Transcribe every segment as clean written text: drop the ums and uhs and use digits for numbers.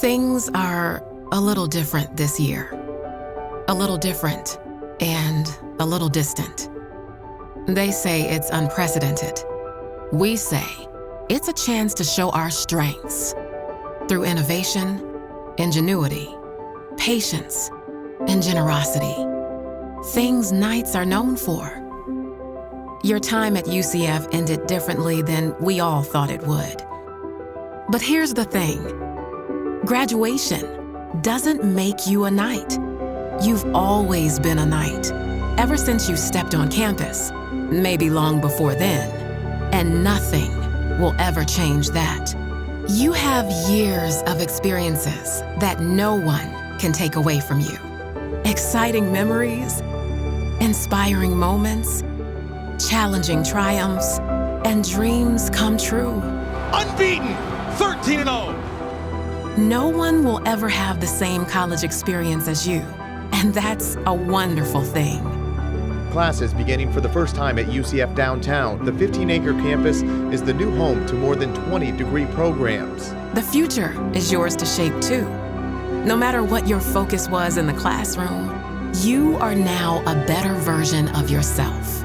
Things are a little different this year. A little different and a little distant. They say it's unprecedented. We say it's a chance to show our strengths through innovation, ingenuity, patience, and generosity. Things Knights are known for. Your time at UCF ended differently than we all thought it would. But here's the thing. Graduation doesn't make you a Knight. You've always been a Knight, ever since you stepped on campus, maybe long before then, and nothing will ever change that. You have years of experiences that no one can take away from you. Exciting memories, inspiring moments, challenging triumphs, and dreams come true. Unbeaten, 13-0. No one will ever have the same college experience as you, and that's a wonderful thing. Classes beginning for the first time at UCF downtown. The 15-acre campus is the new home to more than 20 degree programs. The future is yours to shape too. No matter what your focus was in the classroom, you are now a better version of yourself,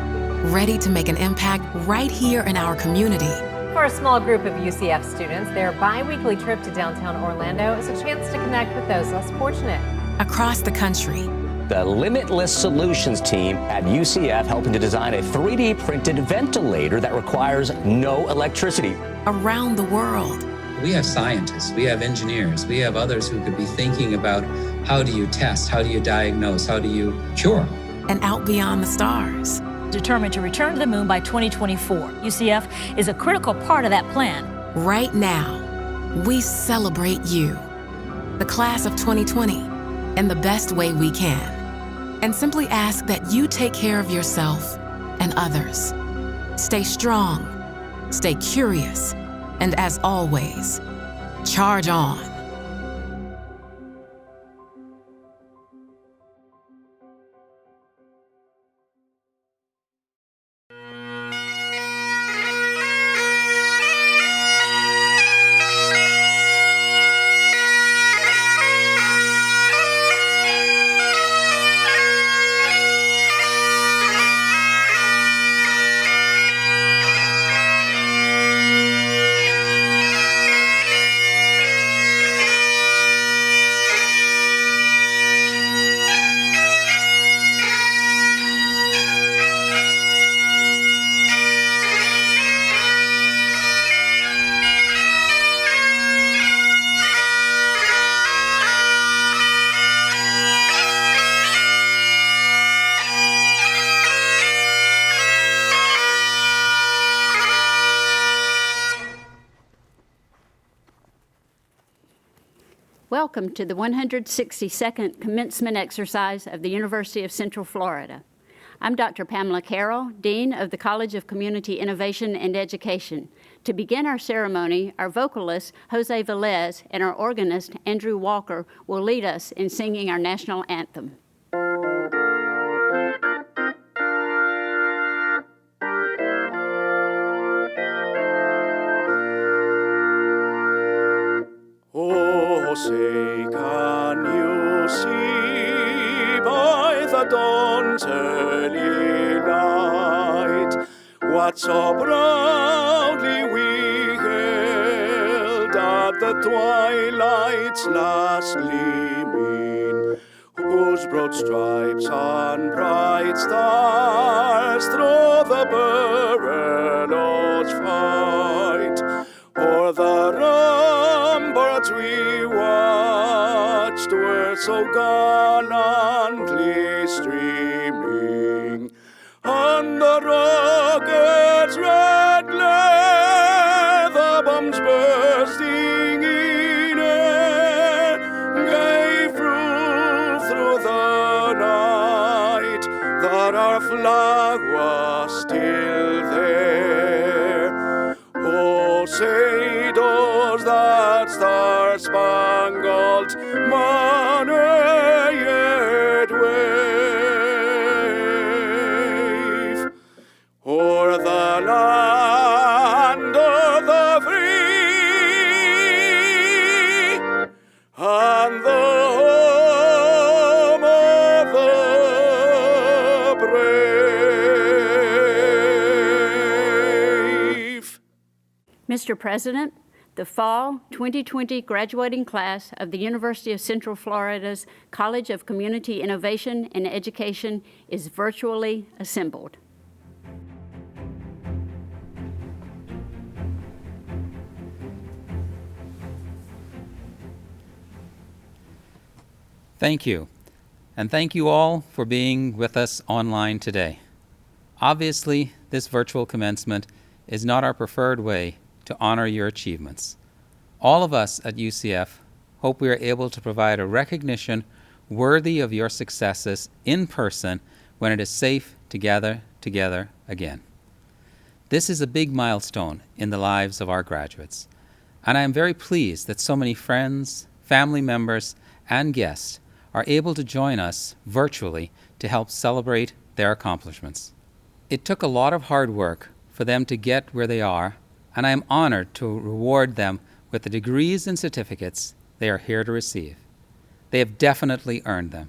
ready to make an impact right here in our community. For a small group of UCF students, their bi-weekly trip to downtown Orlando is a chance to connect with those less fortunate. Across the country, the Limitless Solutions team at UCF helping to design a 3D printed ventilator that requires no electricity. Around the world. We have scientists, we have engineers, we have others who could be thinking about how do you test, how do you diagnose, how do you cure? And out beyond the stars. Determined to return to the moon by 2024. UCF is a critical part of that plan. Right now, we celebrate you, the class of 2020, in the best way we can, and simply ask that you take care of yourself and others. Stay strong, stay curious, and as always, charge on. Welcome to the 162nd Commencement Exercise of the University of Central Florida. I'm Dr. Pamela Carroll, Dean of the College of Community Innovation and Education. To begin our ceremony, our vocalist, Jose Velez, and our organist, Andrew Walker, will lead us in singing our national anthem. Say, can you see by the dawn's early light what so proudly we hailed at the twilight's last gleaming, whose broad stripes and bright stars through the perilous fight o'er the ramparts we watched were so gallantly streaming, and the rockets' red glare, the bombs bursting in air, gave proof through the night that our flag was still there. Oh, say does that star-spangled banner yet wave o'er the land of the free Mr. President, the fall 2020 graduating class of the University of Central Florida's College of Community Innovation and Education is virtually assembled. Thank you, and thank you all for being with us online today. Obviously, this virtual commencement is not our preferred way to honor your achievements. All of us at UCF hope we are able to provide a recognition worthy of your successes in person when it is safe to gather together again. This is a big milestone in the lives of our graduates, and I am very pleased that so many friends, family members, and guests are able to join us virtually to help celebrate their accomplishments. It took a lot of hard work for them to get where they are, and I am honored to reward them with the degrees and certificates they are here to receive. They have definitely earned them.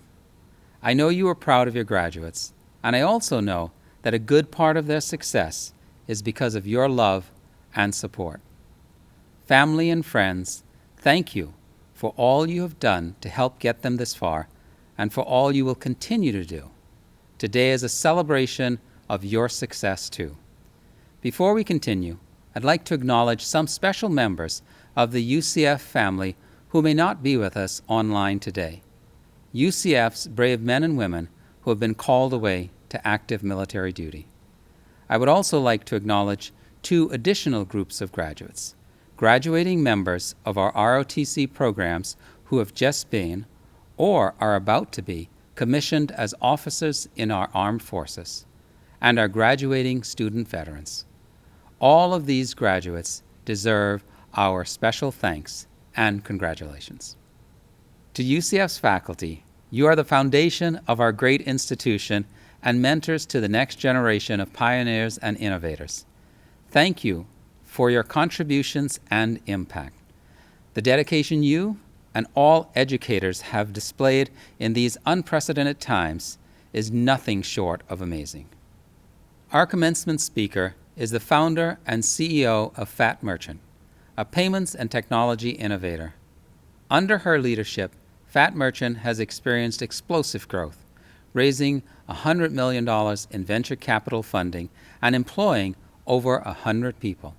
I know you are proud of your graduates, and I also know that a good part of their success is because of your love and support. Family and friends, thank you for all you have done to help get them this far, and for all you will continue to do. Today is a celebration of your success too. Before we continue, I'd like to acknowledge some special members of the UCF family who may not be with us online today. UCF's brave men and women who have been called away to active military duty. I would also like to acknowledge two additional groups of graduates. Graduating members of our ROTC programs who have just been, or are about to be, commissioned as officers in our armed forces, and our graduating student veterans. All of these graduates deserve our special thanks and congratulations. To UCF's faculty, you are the foundation of our great institution and mentors to the next generation of pioneers and innovators. Thank you for your contributions and impact. The dedication you and all educators have displayed in these unprecedented times is nothing short of amazing. Our commencement speaker is the founder and CEO of Fat Merchant, a payments and technology innovator. Under her leadership, Fat Merchant has experienced explosive growth, raising $100 million in venture capital funding and employing over 100 people.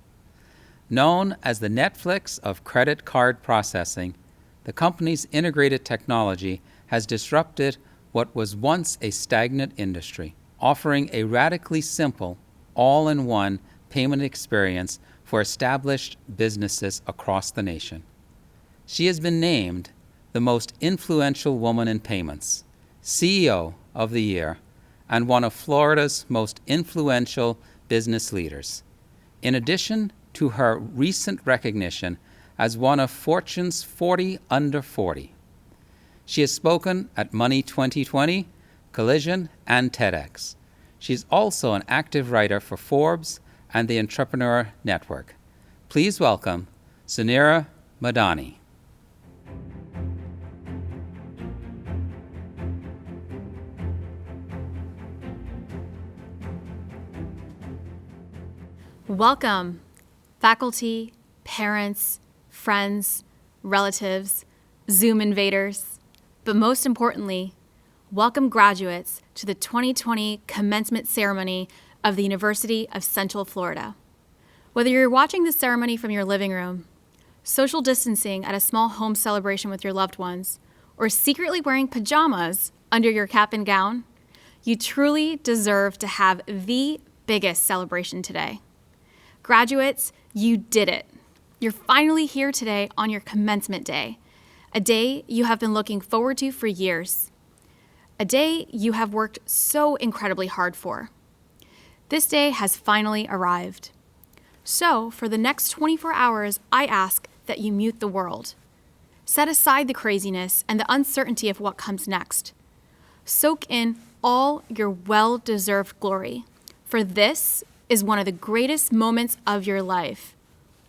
Known as the Netflix of credit card processing, the company's integrated technology has disrupted what was once a stagnant industry, offering a radically simple, all-in-one payment experience for established businesses across the nation. She has been named the most influential woman in payments, CEO of the Year, and one of Florida's most influential business leaders. In addition to her recent recognition as one of Fortune's 40 Under 40. She has spoken at Money 2020, Collision, and TEDx. She's also an active writer for Forbes and the Entrepreneur Network. Please welcome Sunira Madani. Welcome, faculty, parents, friends, relatives, Zoom invaders, but most importantly, welcome graduates to the 2020 commencement ceremony of the University of Central Florida. Whether you're watching this ceremony from your living room, social distancing at a small home celebration with your loved ones, or secretly wearing pajamas under your cap and gown, you truly deserve to have the biggest celebration today. Graduates, you did it. You're finally here today on your commencement day, a day you have been looking forward to for years, a day you have worked so incredibly hard for. This day has finally arrived. So, for the next 24 hours, I ask that you mute the world. Set aside the craziness and the uncertainty of what comes next. Soak in all your well-deserved glory, for this is one of the greatest moments of your life,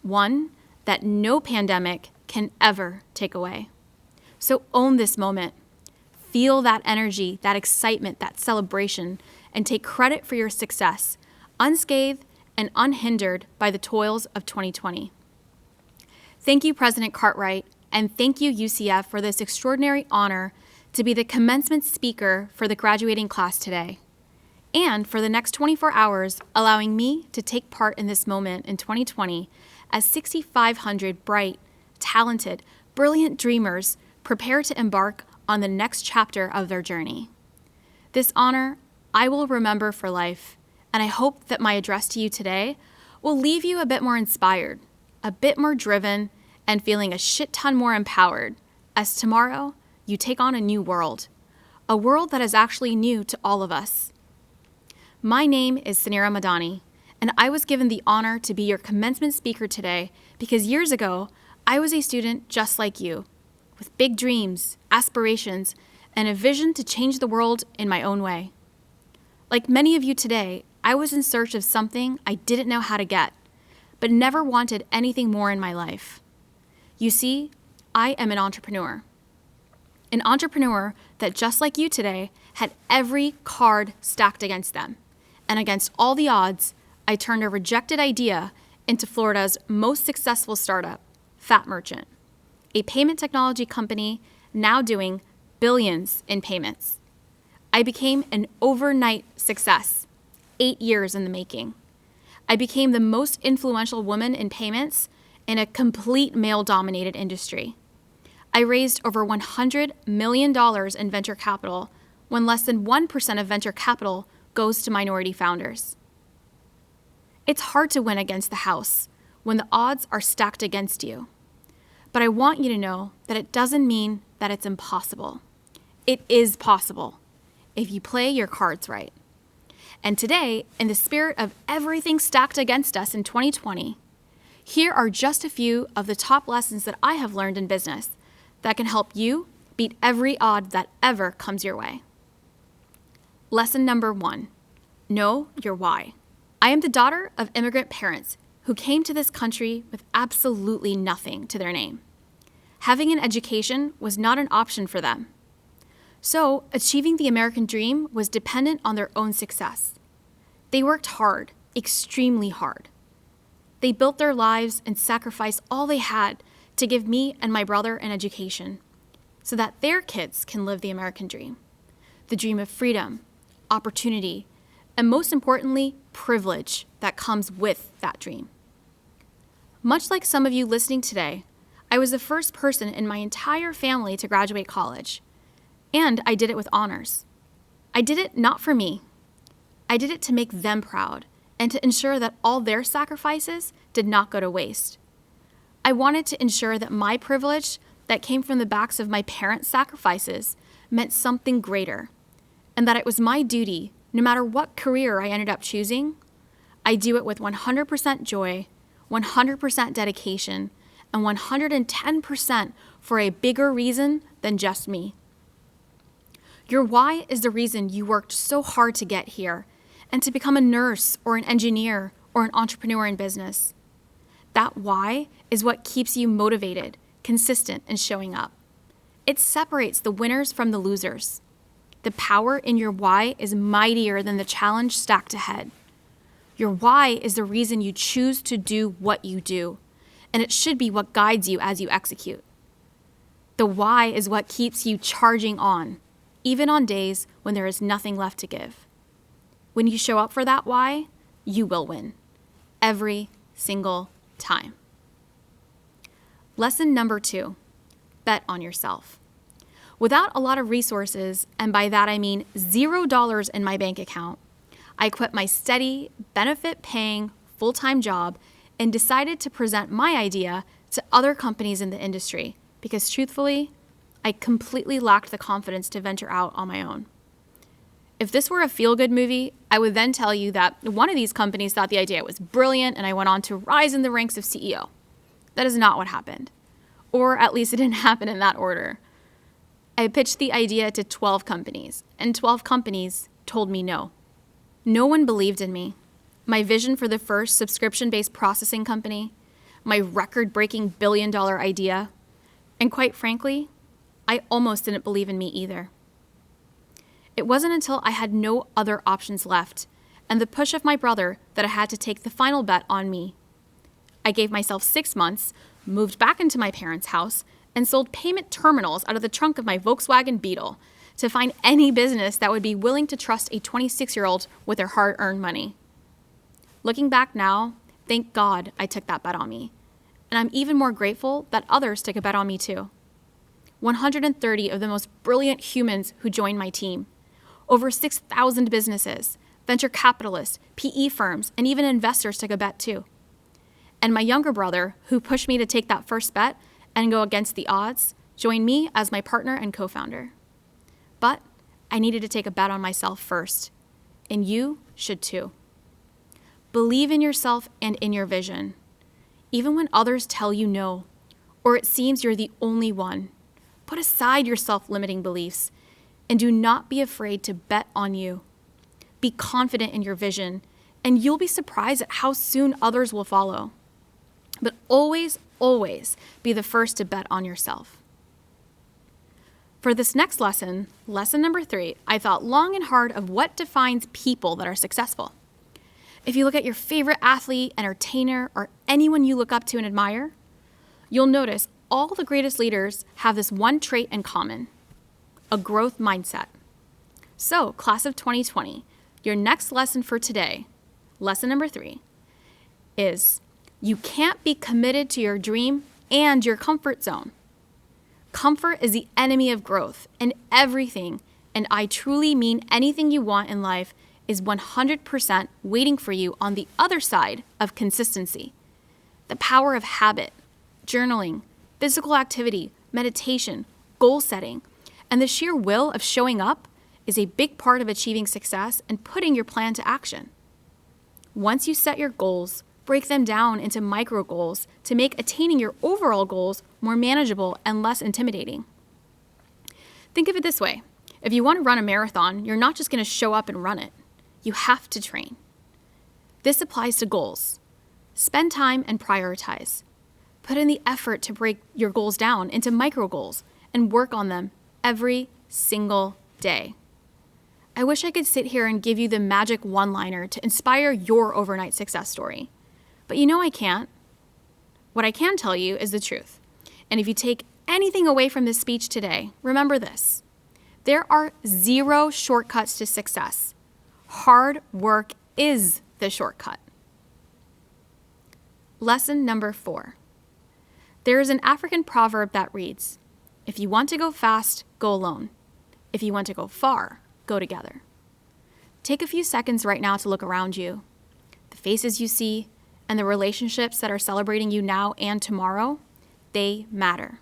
one that no pandemic can ever take away. So own this moment. Feel that energy, that excitement, that celebration, and take credit for your success, unscathed and unhindered by the toils of 2020. Thank you, President Cartwright, and thank you, UCF, for this extraordinary honor to be the commencement speaker for the graduating class today, and for the next 24 hours, allowing me to take part in this moment in 2020 as 6,500 bright, talented, brilliant dreamers prepare to embark on the next chapter of their journey. This honor I will remember for life, and I hope that my address to you today will leave you a bit more inspired, a bit more driven, and feeling a shit ton more empowered as tomorrow you take on a new world, a world that is actually new to all of us. My name is Sanira Madani, and I was given the honor to be your commencement speaker today because years ago, I was a student just like you, with big dreams, aspirations, and a vision to change the world in my own way. Like many of you today, I was in search of something I didn't know how to get, but never wanted anything more in my life. You see, I am an entrepreneur. An entrepreneur that, just like you today, had every card stacked against them. And against all the odds, I turned a rejected idea into Florida's most successful startup, Fat Merchant, a payment technology company now doing billions in payments. I became an overnight success, 8 years in the making. I became the most influential woman in payments in a complete male-dominated industry. I raised over $100 million in venture capital when less than 1% of venture capital goes to minority founders. It's hard to win against the house when the odds are stacked against you. But I want you to know that it doesn't mean that it's impossible. It is possible if you play your cards right. And today, in the spirit of everything stacked against us in 2020, here are just a few of the top lessons that I have learned in business that can help you beat every odd that ever comes your way. Lesson number 1, know your why. I am the daughter of immigrant parents who came to this country with absolutely nothing to their name. Having an education was not an option for them. So, achieving the American dream was dependent on their own success. They worked hard, extremely hard. They built their lives and sacrificed all they had to give me and my brother an education so that their kids can live the American dream, the dream of freedom, opportunity, and most importantly, privilege that comes with that dream. Much like some of you listening today, I was the first person in my entire family to graduate college, and I did it with honors. I did it not for me. I did it to make them proud and to ensure that all their sacrifices did not go to waste. I wanted to ensure that my privilege that came from the backs of my parents' sacrifices meant something greater, and that it was my duty, no matter what career I ended up choosing, I do it with 100% joy, 100% dedication, and 110% for a bigger reason than just me. Your why is the reason you worked so hard to get here and to become a nurse or an engineer or an entrepreneur in business. That why is what keeps you motivated, consistent, and showing up. It separates the winners from the losers. The power in your why is mightier than the challenge stacked ahead. Your why is the reason you choose to do what you do, and it should be what guides you as you execute. The why is what keeps you charging on, even on days when there is nothing left to give. When you show up for that why, you will win. Every single time. Lesson number 2, bet on yourself. Without a lot of resources, and by that I mean $0 in my bank account, I quit my steady, benefit-paying, full-time job and decided to present my idea to other companies in the industry because, truthfully, I completely lacked the confidence to venture out on my own. If this were a feel-good movie, I would then tell you that one of these companies thought the idea was brilliant and I went on to rise in the ranks of CEO. That is not what happened. Or at least it didn't happen in that order. I pitched the idea to 12 companies, and 12 companies told me no. No one believed in me. My vision for the first subscription-based processing company, my record-breaking billion-dollar idea, and quite frankly, I almost didn't believe in me either. It wasn't until I had no other options left and the push of my brother that I had to take the final bet on me. I gave myself 6 months, moved back into my parents' house, and sold payment terminals out of the trunk of my Volkswagen Beetle to find any business that would be willing to trust a 26-year-old with their hard-earned money. Looking back now, thank God I took that bet on me. And I'm even more grateful that others took a bet on me too. 130 of the most brilliant humans who joined my team. Over 6,000 businesses, venture capitalists, PE firms, and even investors took a bet too. And my younger brother, who pushed me to take that first bet and go against the odds, joined me as my partner and co-founder. But I needed to take a bet on myself first, and you should too. Believe in yourself and in your vision, even when others tell you no, or it seems you're the only one. Put aside your self-limiting beliefs, and do not be afraid to bet on you. Be confident in your vision, and you'll be surprised at how soon others will follow. But always, always be the first to bet on yourself. For this next lesson, lesson number 3, I thought long and hard of what defines people that are successful. If you look at your favorite athlete, entertainer, or anyone you look up to and admire, you'll notice all the greatest leaders have this one trait in common: a growth mindset. So, class of 2020, your next lesson for today, lesson number 3, is you can't be committed to your dream and your comfort zone. Comfort is the enemy of growth, and everything, and I truly mean anything you want in life, is 100% waiting for you on the other side of consistency. The power of habit, journaling, physical activity, meditation, goal setting, and the sheer will of showing up is a big part of achieving success and putting your plan to action. Once you set your goals, break them down into micro goals to make attaining your overall goals more manageable and less intimidating. Think of it this way. If you want to run a marathon, you're not just going to show up and run it. You have to train. This applies to goals. Spend time and prioritize. Put in the effort to break your goals down into micro goals and work on them every single day. I wish I could sit here and give you the magic one-liner to inspire your overnight success story. But you know I can't. What I can tell you is the truth. And if you take anything away from this speech today, remember this. There are 0 shortcuts to success. Hard work is the shortcut. Lesson number 4. There is an African proverb that reads, "If you want to go fast, go alone. If you want to go far, go together." Take a few seconds right now to look around you. The faces you see and the relationships that are celebrating you now and tomorrow, they matter.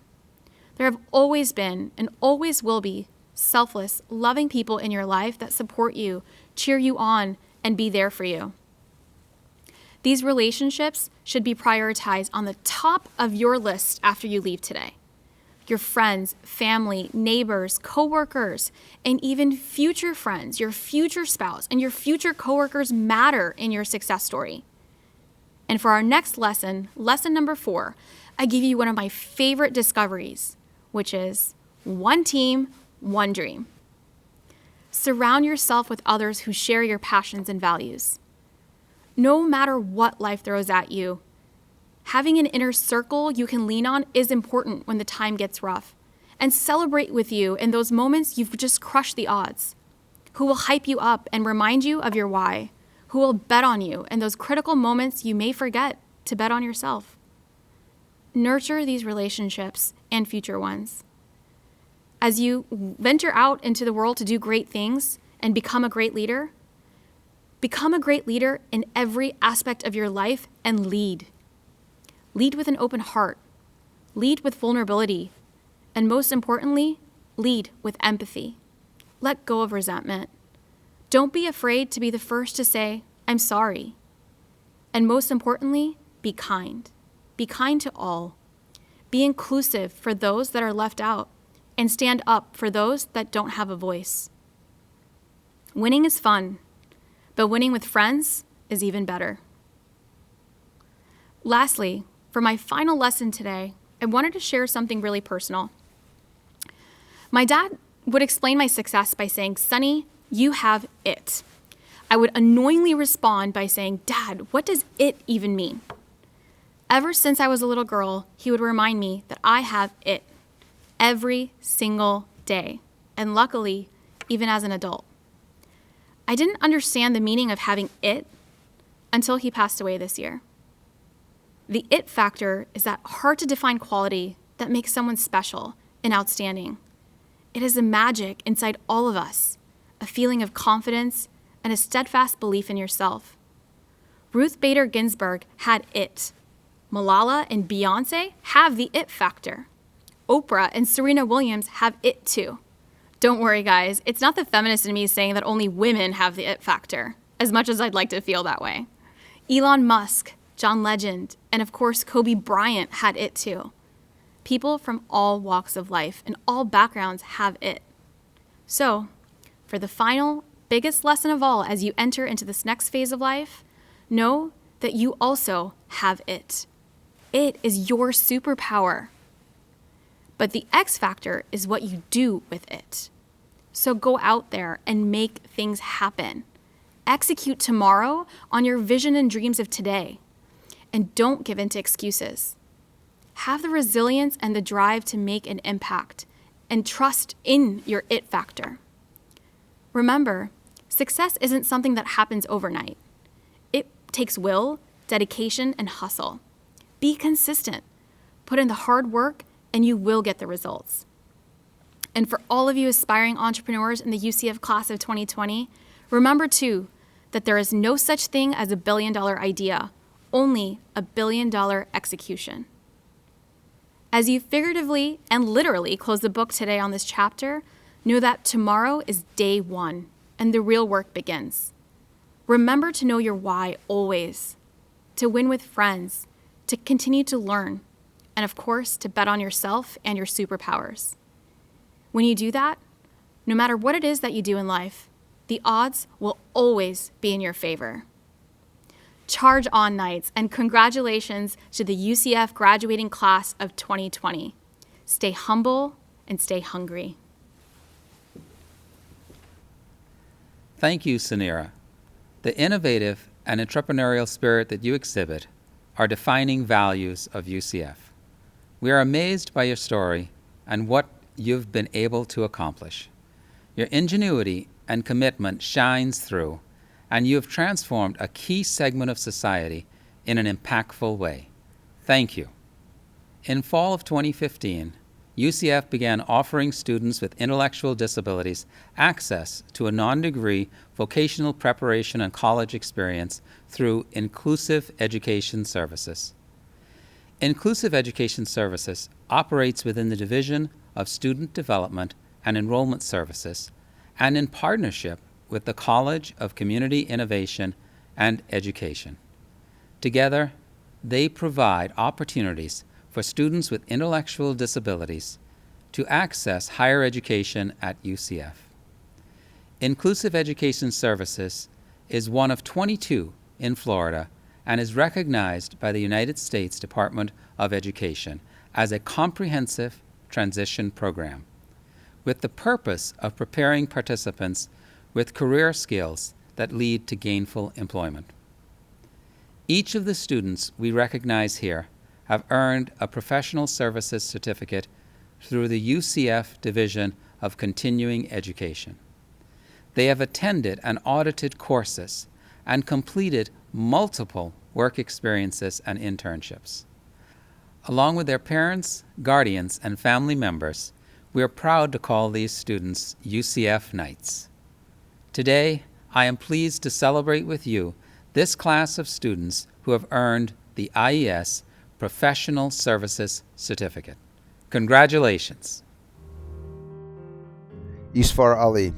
There have always been and always will be selfless, loving people in your life that support you, cheer you on, and be there for you. These relationships should be prioritized on the top of your list after you leave today. Your friends, family, neighbors, coworkers, and even future friends, your future spouse, and your future coworkers matter in your success story. And for our next lesson, lesson number 4, I give you one of my favorite discoveries, which is one team, one dream. Surround yourself with others who share your passions and values. No matter what life throws at you, having an inner circle you can lean on is important when the time gets rough, and celebrate with you in those moments you've just crushed the odds, who will hype you up and remind you of your why, who will bet on you in those critical moments you may forget to bet on yourself. Nurture these relationships and future ones. As you venture out into the world to do great things and become a great leader in every aspect of your life and lead. Lead with an open heart. Lead with vulnerability. And most importantly, lead with empathy. Let go of resentment. Don't be afraid to be the first to say, "I'm sorry." And most importantly, be kind. Be kind to all. Be inclusive for those that are left out, and stand up for those that don't have a voice. Winning is fun, but winning with friends is even better. Lastly, for my final lesson today, I wanted to share something really personal. My dad would explain my success by saying, "Sonny, you have it." I would annoyingly respond by saying, "Dad, what does it even mean?" Ever since I was a little girl, he would remind me that I have it every single day, and luckily, even as an adult. I didn't understand the meaning of having it until he passed away this year. The it factor is that hard-to-define quality that makes someone special and outstanding. It is a magic inside all of us, a feeling of confidence and a steadfast belief in yourself. Ruth Bader Ginsburg had it. Malala and Beyonce have the it factor. Oprah and Serena Williams have it too. Don't worry, guys. It's not the feminist in me saying that only women have the it factor, as much as I'd like to feel that way. Elon Musk, John Legend, and of course Kobe Bryant had it too. People from all walks of life and all backgrounds have it. So, for the final, biggest lesson of all as you enter into this next phase of life, know that you also have it. It is your superpower. But the X factor is what you do with it. So go out there and make things happen. Execute tomorrow on your vision and dreams of today. And don't give in to excuses. Have the resilience and the drive to make an impact and trust in your it factor. Remember, success isn't something that happens overnight. It takes will, dedication, and hustle. Be consistent. Put in the hard work and you will get the results. And for all of you aspiring entrepreneurs in the UCF class of 2020, remember too that there is no such thing as a billion-dollar idea, only a billion-dollar execution. As you figuratively and literally close the book today on this chapter, know that tomorrow is day one and the real work begins. Remember to know your why always, to win with friends, to continue to learn, and of course, to bet on yourself and your superpowers. When you do that, no matter what it is that you do in life, the odds will always be in your favor. Charge on, Knights, and congratulations to the UCF graduating class of 2020. Stay humble and stay hungry. Thank you, Sunira. The innovative and entrepreneurial spirit that you exhibit are defining values of UCF. We are amazed by your story and what you've been able to accomplish. Your ingenuity and commitment shines through, and you have transformed a key segment of society in an impactful way. Thank you. In fall of 2015, UCF began offering students with intellectual disabilities access to a non-degree vocational preparation and college experience through Inclusive Education Services. Inclusive Education Services operates within the Division of Student Development and Enrollment Services and in partnership with the College of Community Innovation and Education. Together, they provide opportunities for students with intellectual disabilities to access higher education at UCF. Inclusive Education Services is one of 22 in Florida and is recognized by the United States Department of Education as a comprehensive transition program, with the purpose of preparing participants with career skills that lead to gainful employment. Each of the students we recognize here have earned a professional services certificate through the UCF Division of Continuing Education. They have attended and audited courses and completed multiple work experiences and internships. Along with their parents, guardians, and family members, we are proud to call these students UCF Knights. Today, I am pleased to celebrate with you this class of students who have earned the IES Professional Services Certificate. Congratulations. Isfar Ali,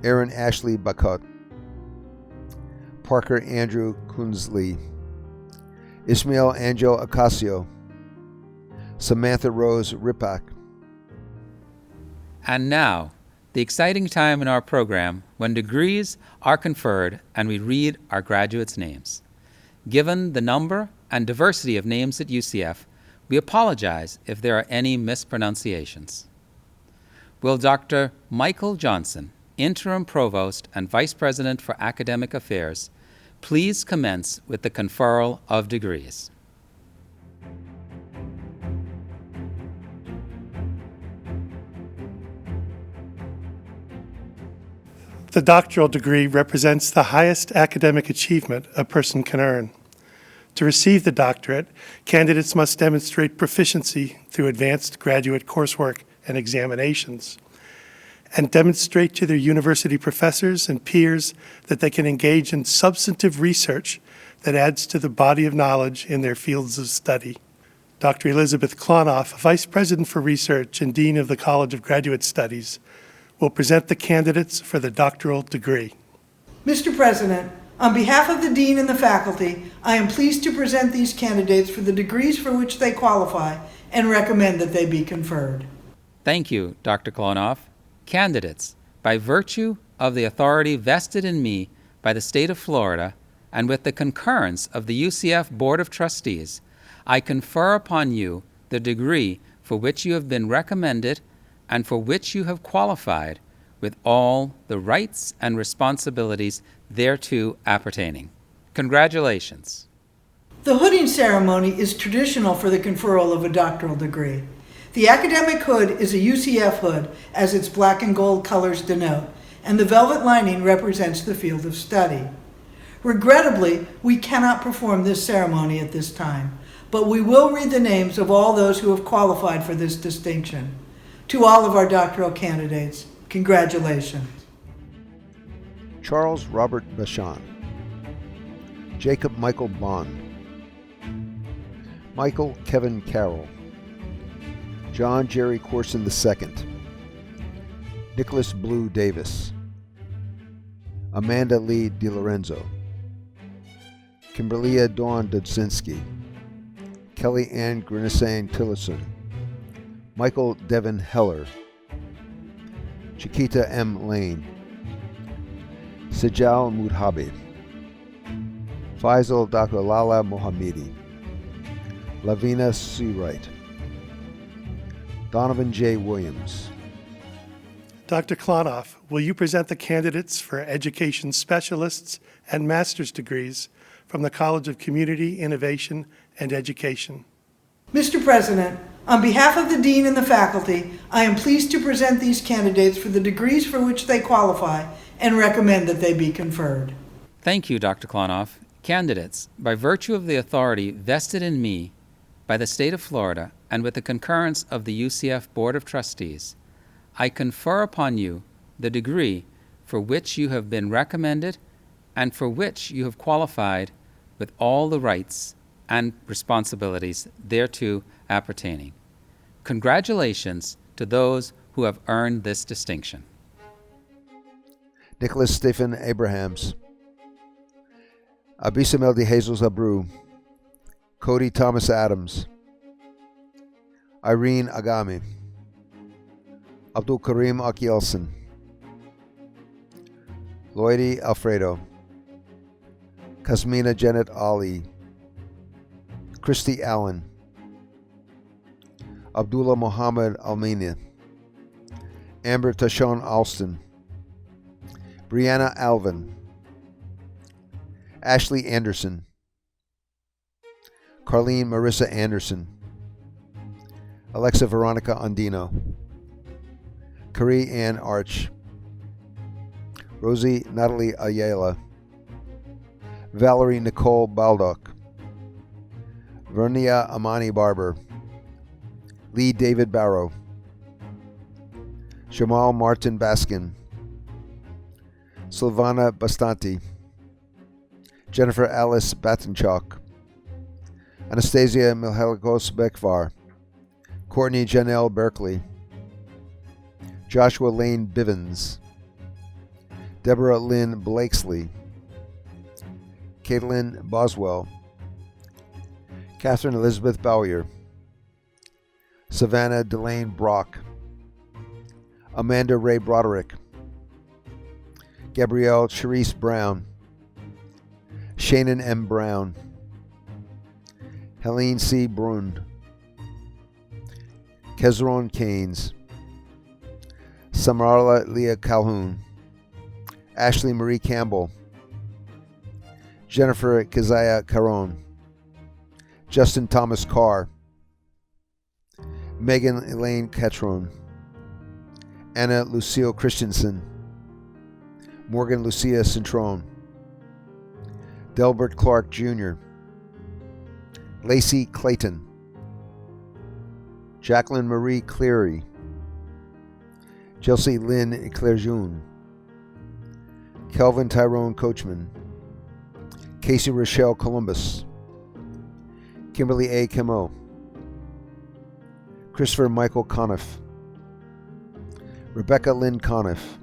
Aaron Ashley Bakut, Parker Andrew Kunzli, Ismail Angel Acasio, Samantha Rose Ripak. And now, the exciting time in our program when degrees are conferred and we read our graduates' names. Given the number and diversity of names at UCF, we apologize if there are any mispronunciations. Will Dr. Michael Johnson, Interim Provost and Vice President for Academic Affairs, Please commence with the Conferral of Degrees. The doctoral degree represents the highest academic achievement a person can earn. To receive the doctorate, candidates must demonstrate proficiency through advanced graduate coursework and examinations, and demonstrate to their university professors and peers that they can engage in substantive research that adds to the body of knowledge in their fields of study. Dr. Elizabeth Klonoff, Vice President for Research and Dean of the College of Graduate Studies, will present the candidates for the doctoral degree. Mr. President, on behalf of the Dean and the faculty, I am pleased to present these candidates for the degrees for which they qualify and recommend that they be conferred. Thank you, Dr. Klonoff. Candidates, by virtue of the authority vested in me by the state of Florida and with the concurrence of the UCF Board of Trustees, I confer upon you the degree for which you have been recommended and for which you have qualified with all the rights and responsibilities thereto appertaining. Congratulations. The hooding ceremony is traditional for the conferral of a doctoral degree. The academic hood is a UCF hood, as its black and gold colors denote, and the velvet lining represents the field of study. Regrettably, we cannot perform this ceremony at this time, but we will read the names of all those who have qualified for this distinction. To all of our doctoral candidates, congratulations. Charles Robert Bachon, Jacob Michael Bond, Michael Kevin Carroll, John Jerry Corson II, Nicholas Blue Davis, Amanda Lee DiLorenzo, Kimberlia Dawn Dudzinski, Kelly Ann Grinasane Tillerson, Michael Devin Heller, Chiquita M. Lane, Sijal Mudhabi, Faisal Dakalala Mohamedi, Lavina C. Wright, Donovan J. Williams. Dr. Klonoff, will you present the candidates for education specialists and master's degrees from the College of Community Innovation and Education? Mr. President, on behalf of the Dean and the faculty, I am pleased to present these candidates for the degrees for which they qualify and recommend that they be conferred. Thank you, Dr. Klonoff. Candidates, by virtue of the authority vested in me by the state of Florida and with the concurrence of the UCF Board of Trustees, I confer upon you the degree for which you have been recommended and for which you have qualified with all the rights and responsibilities thereto appertaining. Congratulations to those who have earned this distinction. Nicholas Stephen Abrahams, Abisamel de Jesus Abreu, Cody Thomas Adams, Irene Agami, Abdul Karim Akielson, Lloydie Alfredo, Kasmina Janet Ali, Christy Allen, Abdullah Mohammed Almina, Amber Tashon Alston, Brianna Alvin, Ashley Anderson, Carlene Marissa Anderson, Alexa Veronica Andino, Carrie Ann Arch, Rosie Natalie Ayala, Valerie Nicole Baldock, Vernia Amani Barber, Lee David Barrow, Jamal Martin Baskin, Silvana Bastanti, Jennifer Alice Batenchok, Anastasia Milhalikos Bekvar, Courtney Janelle Berkeley, Joshua Lane Bivens, Deborah Lynn Blakesley, Caitlin Boswell, Catherine Elizabeth Bowyer, Savannah Delane Brock, Amanda Ray Broderick, Gabrielle Charisse Brown, Shannon M. Brown, Helene C. Brund, Kezron Keynes, Samarla Leah Calhoun, Ashley Marie Campbell, Jennifer Keziah Caron, Justin Thomas Carr, Megan Elaine Catron, Anna Lucille Christensen, Morgan Lucia Centrone, Delbert Clark Jr., Lacey Clayton, Jacqueline Marie Cleary, Chelsea Lynn Clerjun, Kelvin Tyrone Coachman, Casey Rochelle Columbus, Kimberly A. Camo, Christopher Michael Conniff, Rebecca Lynn Conniff,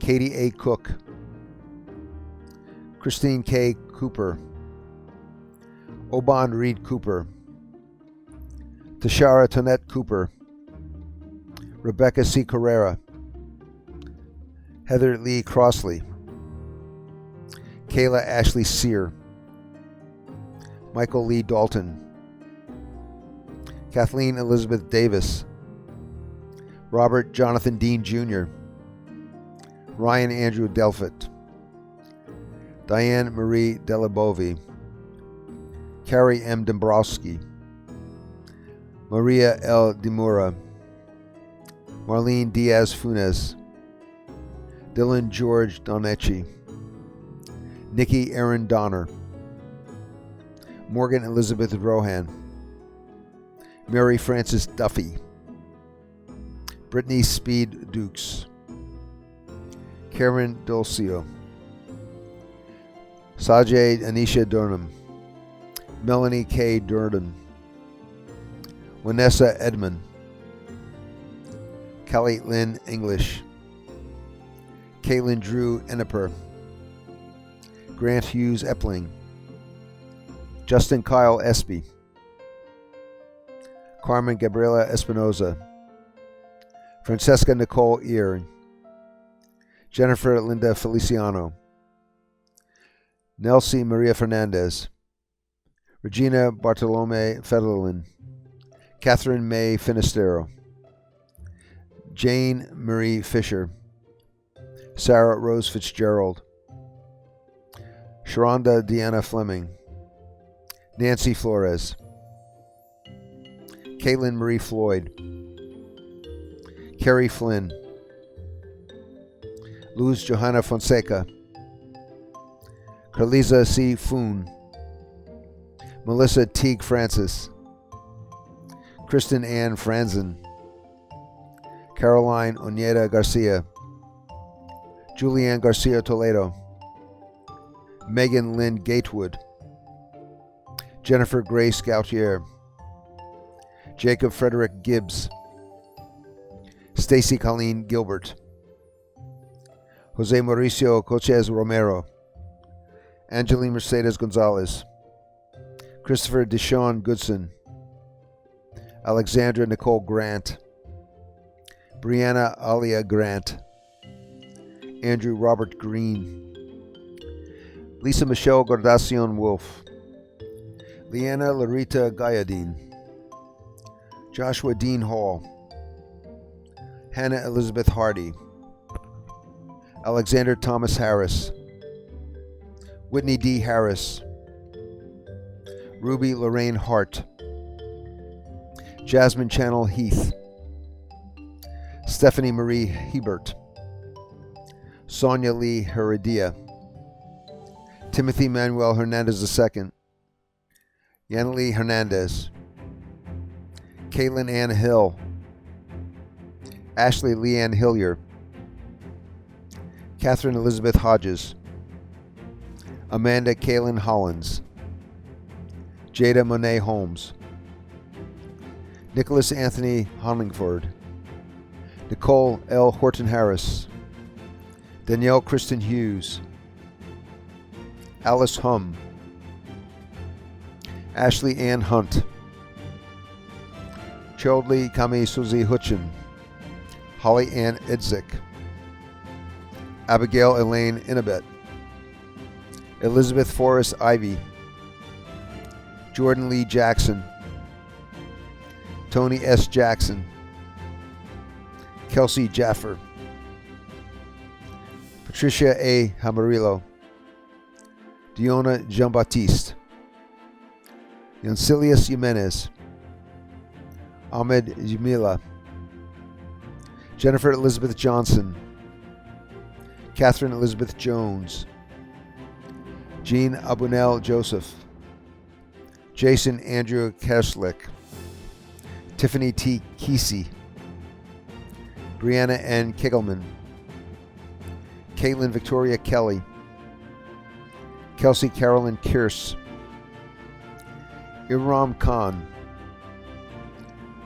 Katie A. Cook, Christine K. Cooper, Oban Reed Cooper, Tashara Tonette Cooper, Rebecca C. Carrera, Heather Lee Crossley, Kayla Ashley Sear, Michael Lee Dalton, Kathleen Elizabeth Davis, Robert Jonathan Dean Jr., Ryan Andrew Delfit, Diane Marie Delabovi, Carrie M. Dombrowski, Maria L. Demura, Marlene Diaz Funes, Dylan George Donecci, Nikki Aaron Donner, Morgan Elizabeth Rohan, Mary Frances Duffy, Brittany Speed Dukes, Karen Dulcio, Sajay Anisha Durham, Melanie K. Durden, Vanessa Edmond, Kelly Lynn English, Caitlin Drew Enneper, Grant Hughes Epling, Justin Kyle Espy, Carmen Gabriela Espinoza, Francesca Nicole Ear, Jennifer Linda Feliciano, Nelsie Maria Fernandez, Regina Bartolome Federlin, Catherine May Finistero, Jane Marie Fisher, Sarah Rose Fitzgerald, Sharonda Deanna Fleming, Nancy Flores, Caitlin Marie Floyd, Carrie Flynn, Luz Johanna Fonseca, Carliza C. Foon, Melissa Teague Francis, Kristen Ann Franzen, Caroline Onyeda Garcia, Julianne Garcia Toledo, Megan Lynn Gatewood, Jennifer Grace Gautier, Jacob Frederick Gibbs, Stacy Colleen Gilbert, Jose Mauricio Coches Romero, Angeline Mercedes Gonzalez, Christopher Deshawn Goodson, Alexandra Nicole Grant, Brianna Alia Grant, Andrew Robert Green, Lisa Michelle Gordacion Wolf, Leanna Larita Gayadine, Joshua Dean Hall, Hannah Elizabeth Hardy, Alexander Thomas Harris, Whitney D. Harris, Ruby Lorraine Hart, Jasmine Channel Heath, Stephanie Marie Hebert, Sonia Lee Heredia, Timothy Manuel Hernandez II, Yaneli Hernandez, Caitlin Ann Hill, Ashley Leanne Hillier, Catherine Elizabeth Hodges, Amanda Kaylin Hollins, Jada Monet Holmes, Nicholas Anthony Hollingford, Nicole L. Horton Harris, Danielle Kristen Hughes, Alice Hum, Ashley Ann Hunt, Childley Kami Suzy Hutchin, Holly Ann Edzik, Abigail Elaine Inabet, Elizabeth Forrest Ivy, Jordan Lee Jackson, Tony S. Jackson, Kelsey Jaffer, Patricia A. Hamarillo, Diona Jean-Baptiste, Yoncilius Jimenez, Ahmed Jamila, Jennifer Elizabeth Johnson, Catherine Elizabeth Jones, Jean Abunel Joseph, Jason Andrew Kerslick, Tiffany T. Kesey, Brianna N. Kigelman, Caitlin Victoria Kelly, Kelsey Carolyn Kierce, Imran Khan,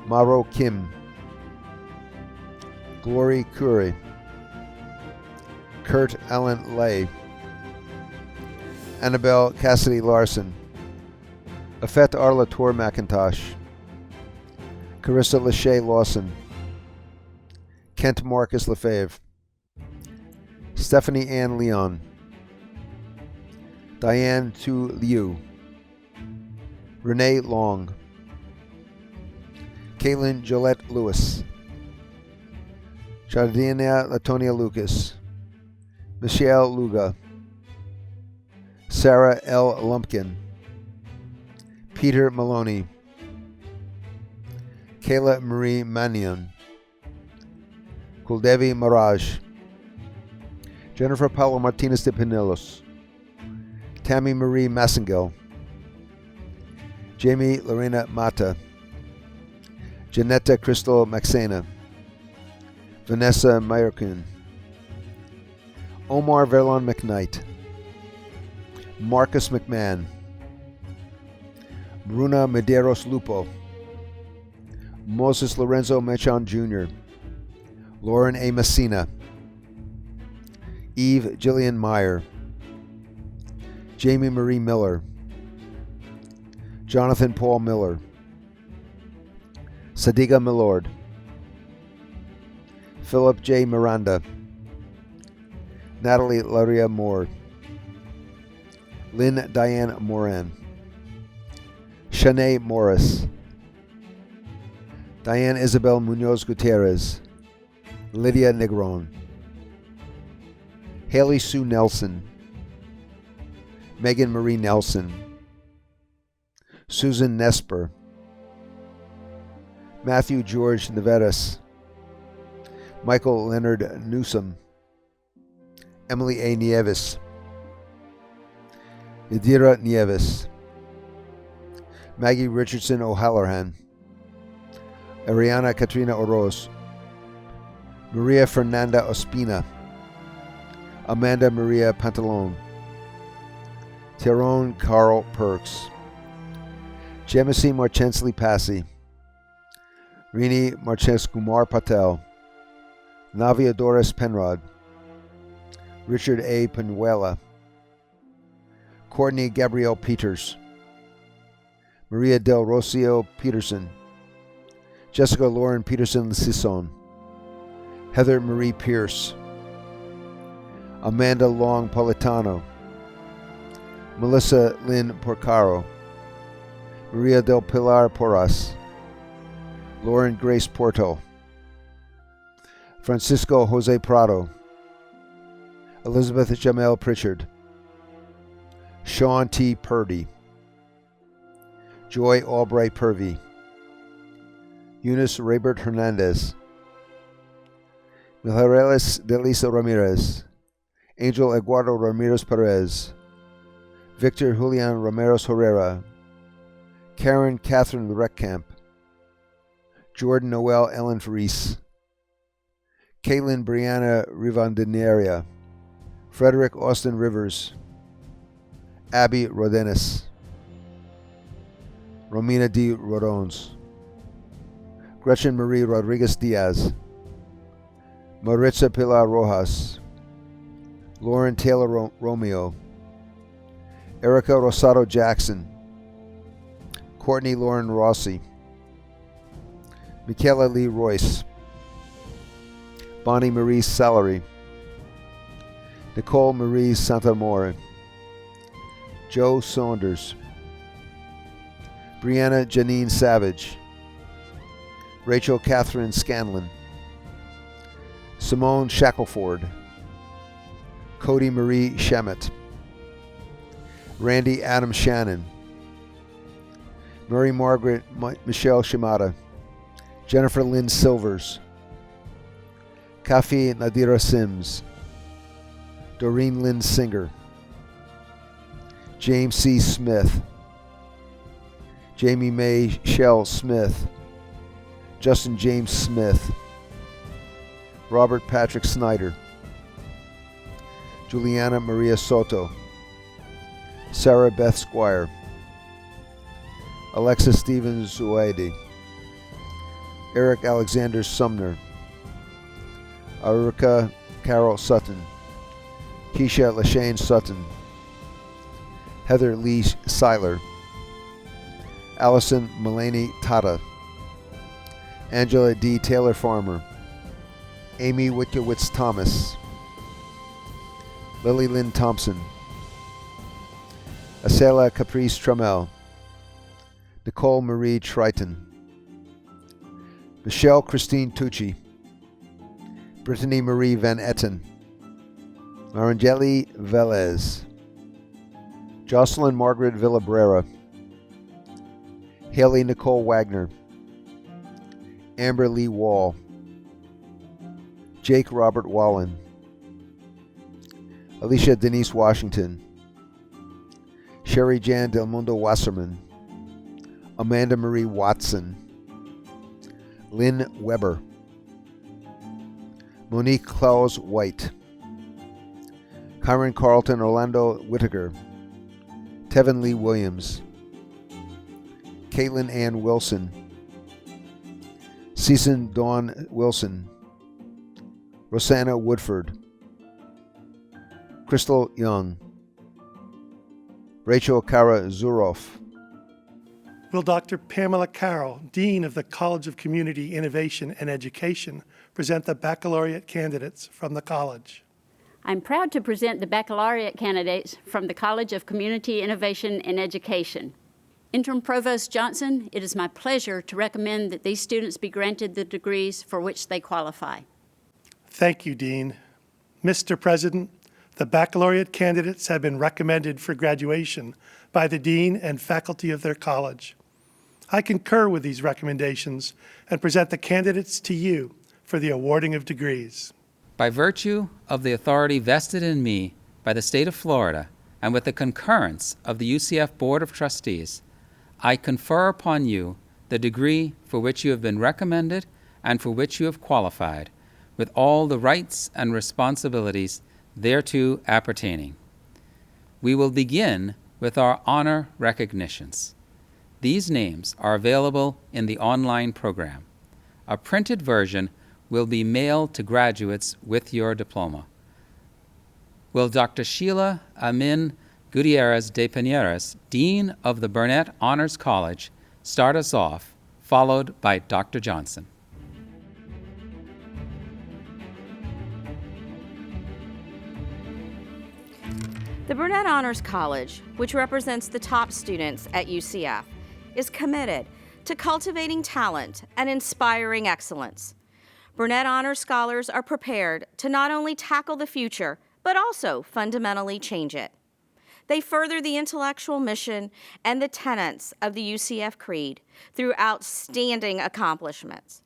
Maro Kim, Glory Curry, Kurt Allen Lay, Annabelle Cassidy Larson, Afet Arla Tor McIntosh, Carissa Lachey Lawson, Kent Marcus Lefebvre, Stephanie Ann Leon, Diane Tu Liu, Renee Long, Caitlin Gillette Lewis, Jardina Latonia Lucas, Michelle Luga, Sarah L. Lumpkin, Peter Maloney, Kayla Marie Manion, Kuldevi Maraj, Jennifer Paula Martinez de Pinelos, Tammy Marie Massengel, Jamie Lorena Mata, Janetta Crystal Maxena, Vanessa Meyerkun, Omar Verlon McKnight, Marcus McMahon, Bruna Medeiros Lupo, Moses Lorenzo Mechon Jr., Lauren A. Messina, Eve Jillian Meyer, Jamie Marie Miller, Jonathan Paul Miller, Sadiqa Millord, Philip J. Miranda, Natalie Laria Moore, Lynn Diane Moran, Shanae Morris, Diane Isabel Munoz Gutierrez, Lydia Negron, Haley Sue Nelson, Megan Marie Nelson, Susan Nesper, Matthew George Neveres, Michael Leonard Newsom, Emily A. Nieves, Yadira Nieves, Maggie Richardson O'Halloran, Ariana Katrina Oroz, Maria Fernanda Ospina, Amanda Maria Pantalone, Tyrone Carl Perks, Jemisi Marchensley Passy, Rini Marches Kumar Patel, Navia Doris Penrod, Richard A. Penuela, Courtney Gabrielle Peters, Maria Del Rocio Peterson, Jessica Lauren Peterson Sisson, Heather Marie Pierce, Amanda Long Politano, Melissa Lynn Porcaro, Maria del Pilar Porras, Lauren Grace Porto, Francisco Jose Prado, Elizabeth Jamel Pritchard, Sean T. Purdy, Joy Albright Purvey, Eunice Raybert Hernandez, Mijareles Delisa Ramirez, Angel Eduardo Ramirez Perez, Victor Julian Ramirez Herrera, Karen Catherine Reckamp, Jordan Noel Ellen Faris, Caitlin Brianna Rivandenaria, Frederick Austin Rivers, Abby Rodenis, Romina D. Rodones, Gretchen Marie Rodriguez Diaz, Maritza Pilar Rojas, Lauren Taylor Romeo, Erica Rosado Jackson, Courtney Lauren Rossi, Michaela Lee Royce, Bonnie Marie Salary, Nicole Marie Santamore, Joe Saunders, Brianna Janine Savage, Rachel Catherine Scanlon, Simone Shackelford, Cody Marie Shemet, Randy Adam Shannon, Mary Margaret Michelle Shimada, Jennifer Lynn Silvers, Kafi Nadira Sims, Doreen Lynn Singer, James C. Smith, Jamie Mae Shell Smith, Justin James Smith, Robert Patrick Snyder, Juliana Maria Soto, Sarah Beth Squire, Alexis Stevens Zuaidi, Eric Alexander Sumner, Arika Carol Sutton, Keisha Lashane Sutton, Heather Lee Seiler, Allison Mulaney Tata, Angela D. Taylor Farmer, Amy Witkowitz Thomas, Lily Lynn Thompson, Acela Caprice Trammell, Nicole Marie Triton, Michelle Christine Tucci, Brittany Marie Van Etten, Marangeli Velez, Jocelyn Margaret Villabrera, Haley Nicole Wagner, Amber Lee Wall, Jake Robert Wallen, Alicia Denise Washington, Sherry Jan Del Mundo Wasserman, Amanda Marie Watson, Lynn Weber, Monique Klaus White, Kyron Carlton Orlando Whittaker, Tevin Lee Williams, Caitlin Ann Wilson, Season Dawn Wilson, Rosanna Woodford, Crystal Young, Rachel Kara Zuroff. Will Dr. Pamela Carroll, Dean of the College of Community Innovation and Education, present the baccalaureate candidates from the college? I'm proud to present the baccalaureate candidates from the College of Community Innovation and Education. Interim Provost Johnson, it is my pleasure to recommend that these students be granted the degrees for which they qualify. Thank you, Dean. Mr. President, the baccalaureate candidates have been recommended for graduation by the dean and faculty of their college. I concur with these recommendations and present the candidates to you for the awarding of degrees. By virtue of the authority vested in me by the state of Florida and with the concurrence of the UCF Board of Trustees, I confer upon you the degree for which you have been recommended and for which you have qualified, with all the rights and responsibilities thereto appertaining. We will begin with our honor recognitions. These names are available in the online program. A printed version will be mailed to graduates with your diploma. Will Dr. Sheila Amin Gutierrez de Pineras, Dean of the Burnett Honors College, start us off, followed by Dr. Johnson. The Burnett Honors College, which represents the top students at UCF, is committed to cultivating talent and inspiring excellence. Burnett Honors Scholars are prepared to not only tackle the future, but also fundamentally change it. They further the intellectual mission and the tenets of the UCF Creed through outstanding accomplishments.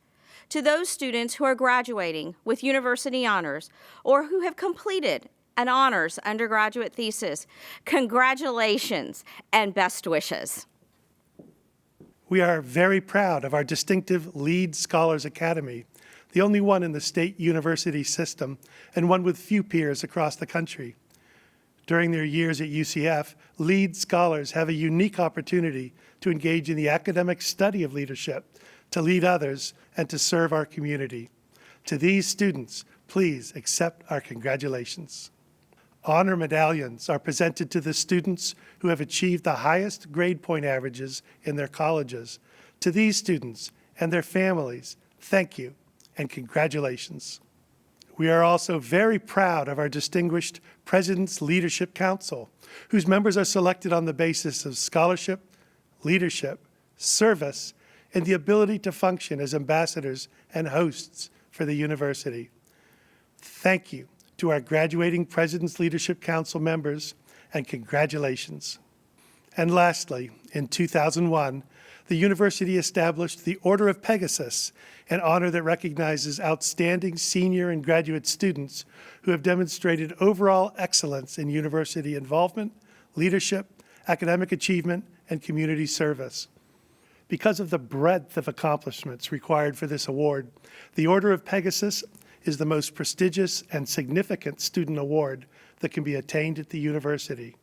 To those students who are graduating with university honors or who have completed an honors undergraduate thesis, congratulations and best wishes. We are very proud of our distinctive Lead Scholars Academy, the only one in the state university system and one with few peers across the country. During their years at UCF, Lead Scholars have a unique opportunity to engage in the academic study of leadership, to lead others, and to serve our community. To these students, please accept our congratulations. Honor medallions are presented to the students who have achieved the highest grade point averages in their colleges. To these students and their families, thank you and congratulations. We are also very proud of our distinguished President's Leadership Council, whose members are selected on the basis of scholarship, leadership, service, and the ability to function as ambassadors and hosts for the university. Thank you to our graduating President's Leadership Council members and congratulations. And lastly, in 2001, the university established the Order of Pegasus, an honor that recognizes outstanding senior and graduate students who have demonstrated overall excellence in university involvement, leadership, academic achievement, and community service. Because of the breadth of accomplishments required for this award, the Order of Pegasus is the most prestigious and significant student award that can be attained at the university.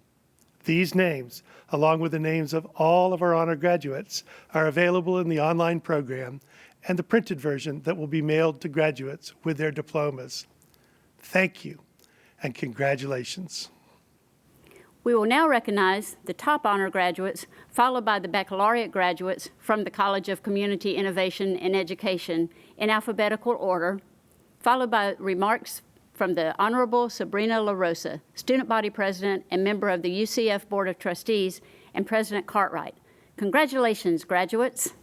These names, along with the names of all of our honor graduates, are available in the online program and the printed version that will be mailed to graduates with their diplomas. Thank you and congratulations. We will now recognize the top honor graduates, followed by the baccalaureate graduates from the College of Community Innovation and Education in alphabetical order, followed by remarks from the Honorable Sabrina La Rosa, Student Body President and member of the UCF Board of Trustees, and President Cartwright. Congratulations, graduates.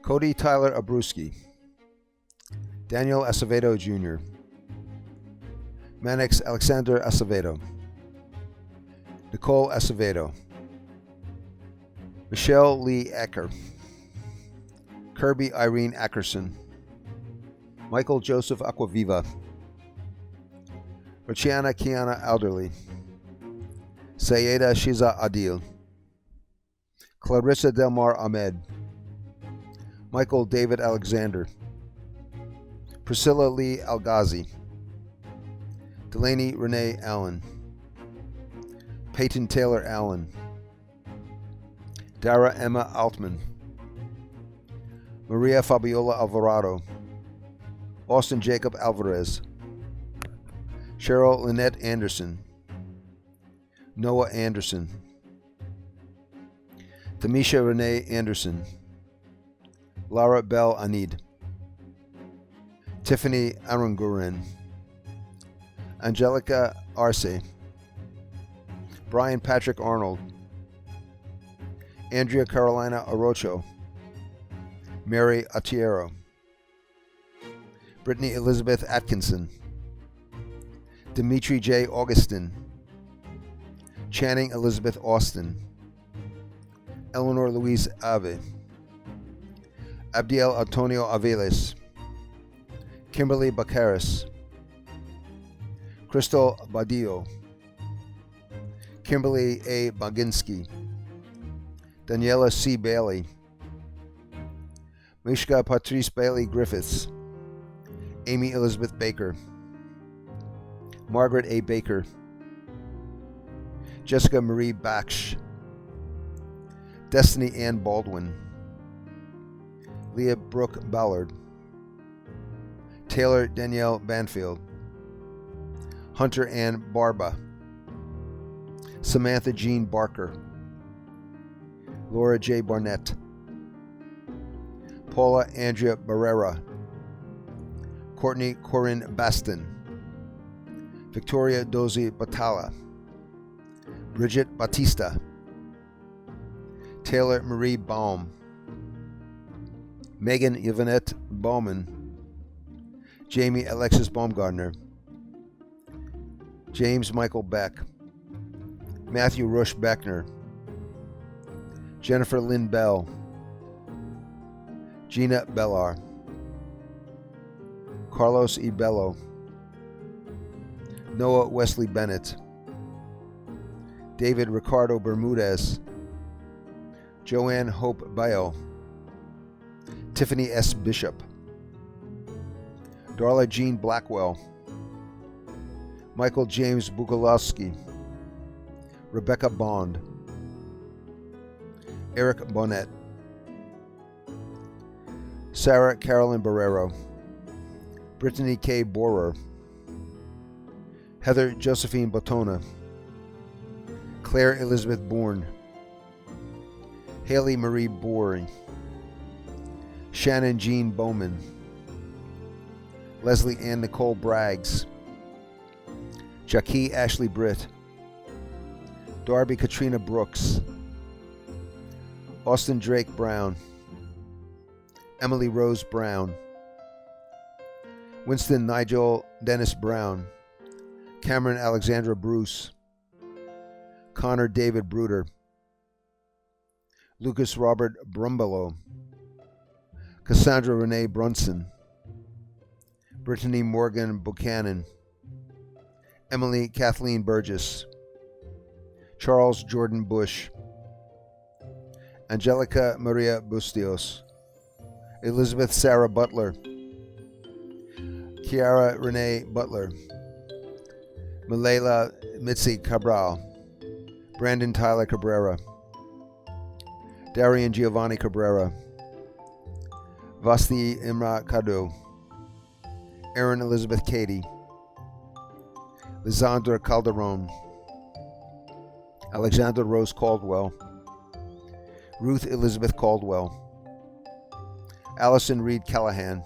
Cody Tyler Abrusky, Daniel Acevedo Jr., Manix Alexander Acevedo, Nicole Acevedo, Michelle Lee Acker, Kirby Irene Ackerson, Michael Joseph Aquaviva, Rachiana Kiana Alderley, Sayeda Shiza Adil, Clarissa Delmar Ahmed, Michael David Alexander, Priscilla Lee Algazi, Delaney Renee Allen, Peyton Taylor Allen, Dara Emma Altman, Maria Fabiola Alvarado, Austin Jacob Alvarez, Cheryl Lynette Anderson, Noah Anderson, Tamisha Renee Anderson, Lara Bell Anid, Tiffany Aranguren, Angelica Arce, Brian Patrick Arnold, Andrea Carolina Orocho, Mary Atiero, Brittany Elizabeth Atkinson, Dimitri J. Augustin, Channing Elizabeth Austin, Eleanor Louise Ave, Abdiel Antonio Aveles, Kimberly Bacaris, Crystal Badillo, Kimberly A. Baginski, Daniela C. Bailey, Mishka Patrice Bailey Griffiths, Amy Elizabeth Baker, Margaret A. Baker, Jessica Marie Baksh, Destiny Ann Baldwin, Leah Brooke Ballard, Taylor Danielle Banfield, Hunter Ann Barba, Samantha Jean Barker, Laura J. Barnett, Paula Andrea Barrera, Courtney Corinne Baston, Victoria Dozie Batala, Bridget Batista, Taylor Marie Baum, Megan Yvonette Bauman, Jamie Alexis Baumgardner, James Michael Beck, Matthew Rush Beckner, Jennifer Lynn Bell, Gina Bellar, Carlos E. Bello, Noah Wesley Bennett, David Ricardo Bermudez, Joanne Hope Bayo, Tiffany S. Bishop, Darla Jean Blackwell, Michael James Bukolowski, Rebecca Bond, Eric Bonnet, Sarah Carolyn Barrero, Brittany K. Borer, Heather Josephine Botona, Claire Elizabeth Bourne, Haley Marie Bory, Shannon Jean Bowman, Leslie Ann Nicole Braggs, Jackie Ashley Britt, Darby Katrina Brooks, Austin Drake Brown, Emily Rose Brown, Winston Nigel Dennis Brown, Cameron Alexandra Bruce, Connor David Bruder, Lucas Robert Brumbelow, Cassandra Renee Brunson, Brittany Morgan Buchanan, Emily Kathleen Burgess, Charles Jordan Bush, Angelica Maria Bustios, Elizabeth Sarah Butler, Kiara Renee Butler, Malayla Mitzi Cabral, Brandon Tyler Cabrera, Darian Giovanni Cabrera, Vasti Imra Kado, Erin Elizabeth Cady, Lisandra Calderon, Alexandra Rose Caldwell, Ruth Elizabeth Caldwell, Allison Reed Callahan,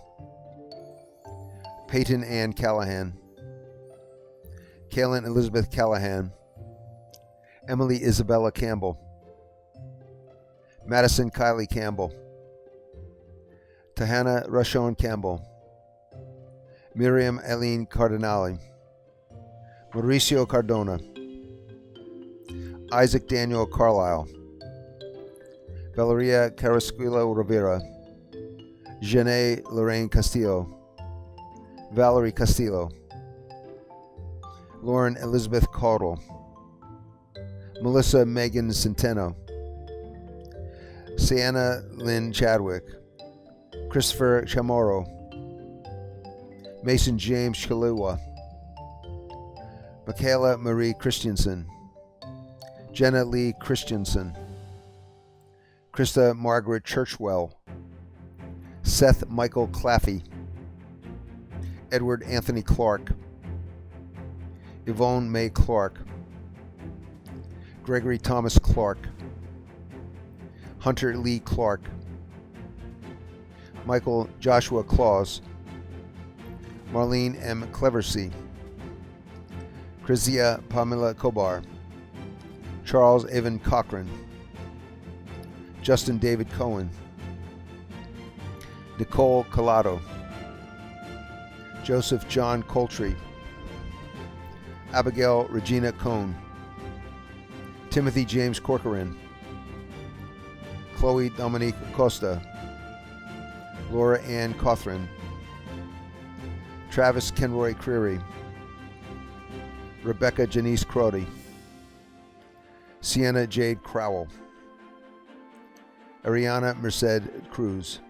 Peyton Ann Callahan, Kaylin Elizabeth Callahan, Emily Isabella Campbell, Madison Kylie Campbell, Tahana Rashon Campbell, Miriam Eileen Cardinale, Mauricio Cardona, Isaac Daniel Carlisle, Valeria Carrasquillo Rivera, Janae Lorraine Castillo, Valerie Castillo, Lauren Elizabeth Caudle, Melissa Megan Centeno, Sienna Lynn Chadwick, Christopher Chamorro, Mason James Chalewa, Michaela Marie Christensen, Jenna Lee Christensen, Krista Margaret Churchwell, Seth Michael Claffey, Edward Anthony Clark, Yvonne May Clark, Gregory Thomas Clark, Hunter Lee Clark, Michael Joshua Claus, Marlene M. Cleversey, Krizia Pamela Kobar, Charles Evan Cochran, Justin David Cohen, Nicole Collado, Joseph John Coltree, Abigail Regina Cohn, Timothy James Corcoran, Chloe Dominique Costa, Laura Ann Cothran, Travis Kenroy Creary, Rebecca Janice Crotty, Sienna Jade Crowell, Ariana Merced Cruz,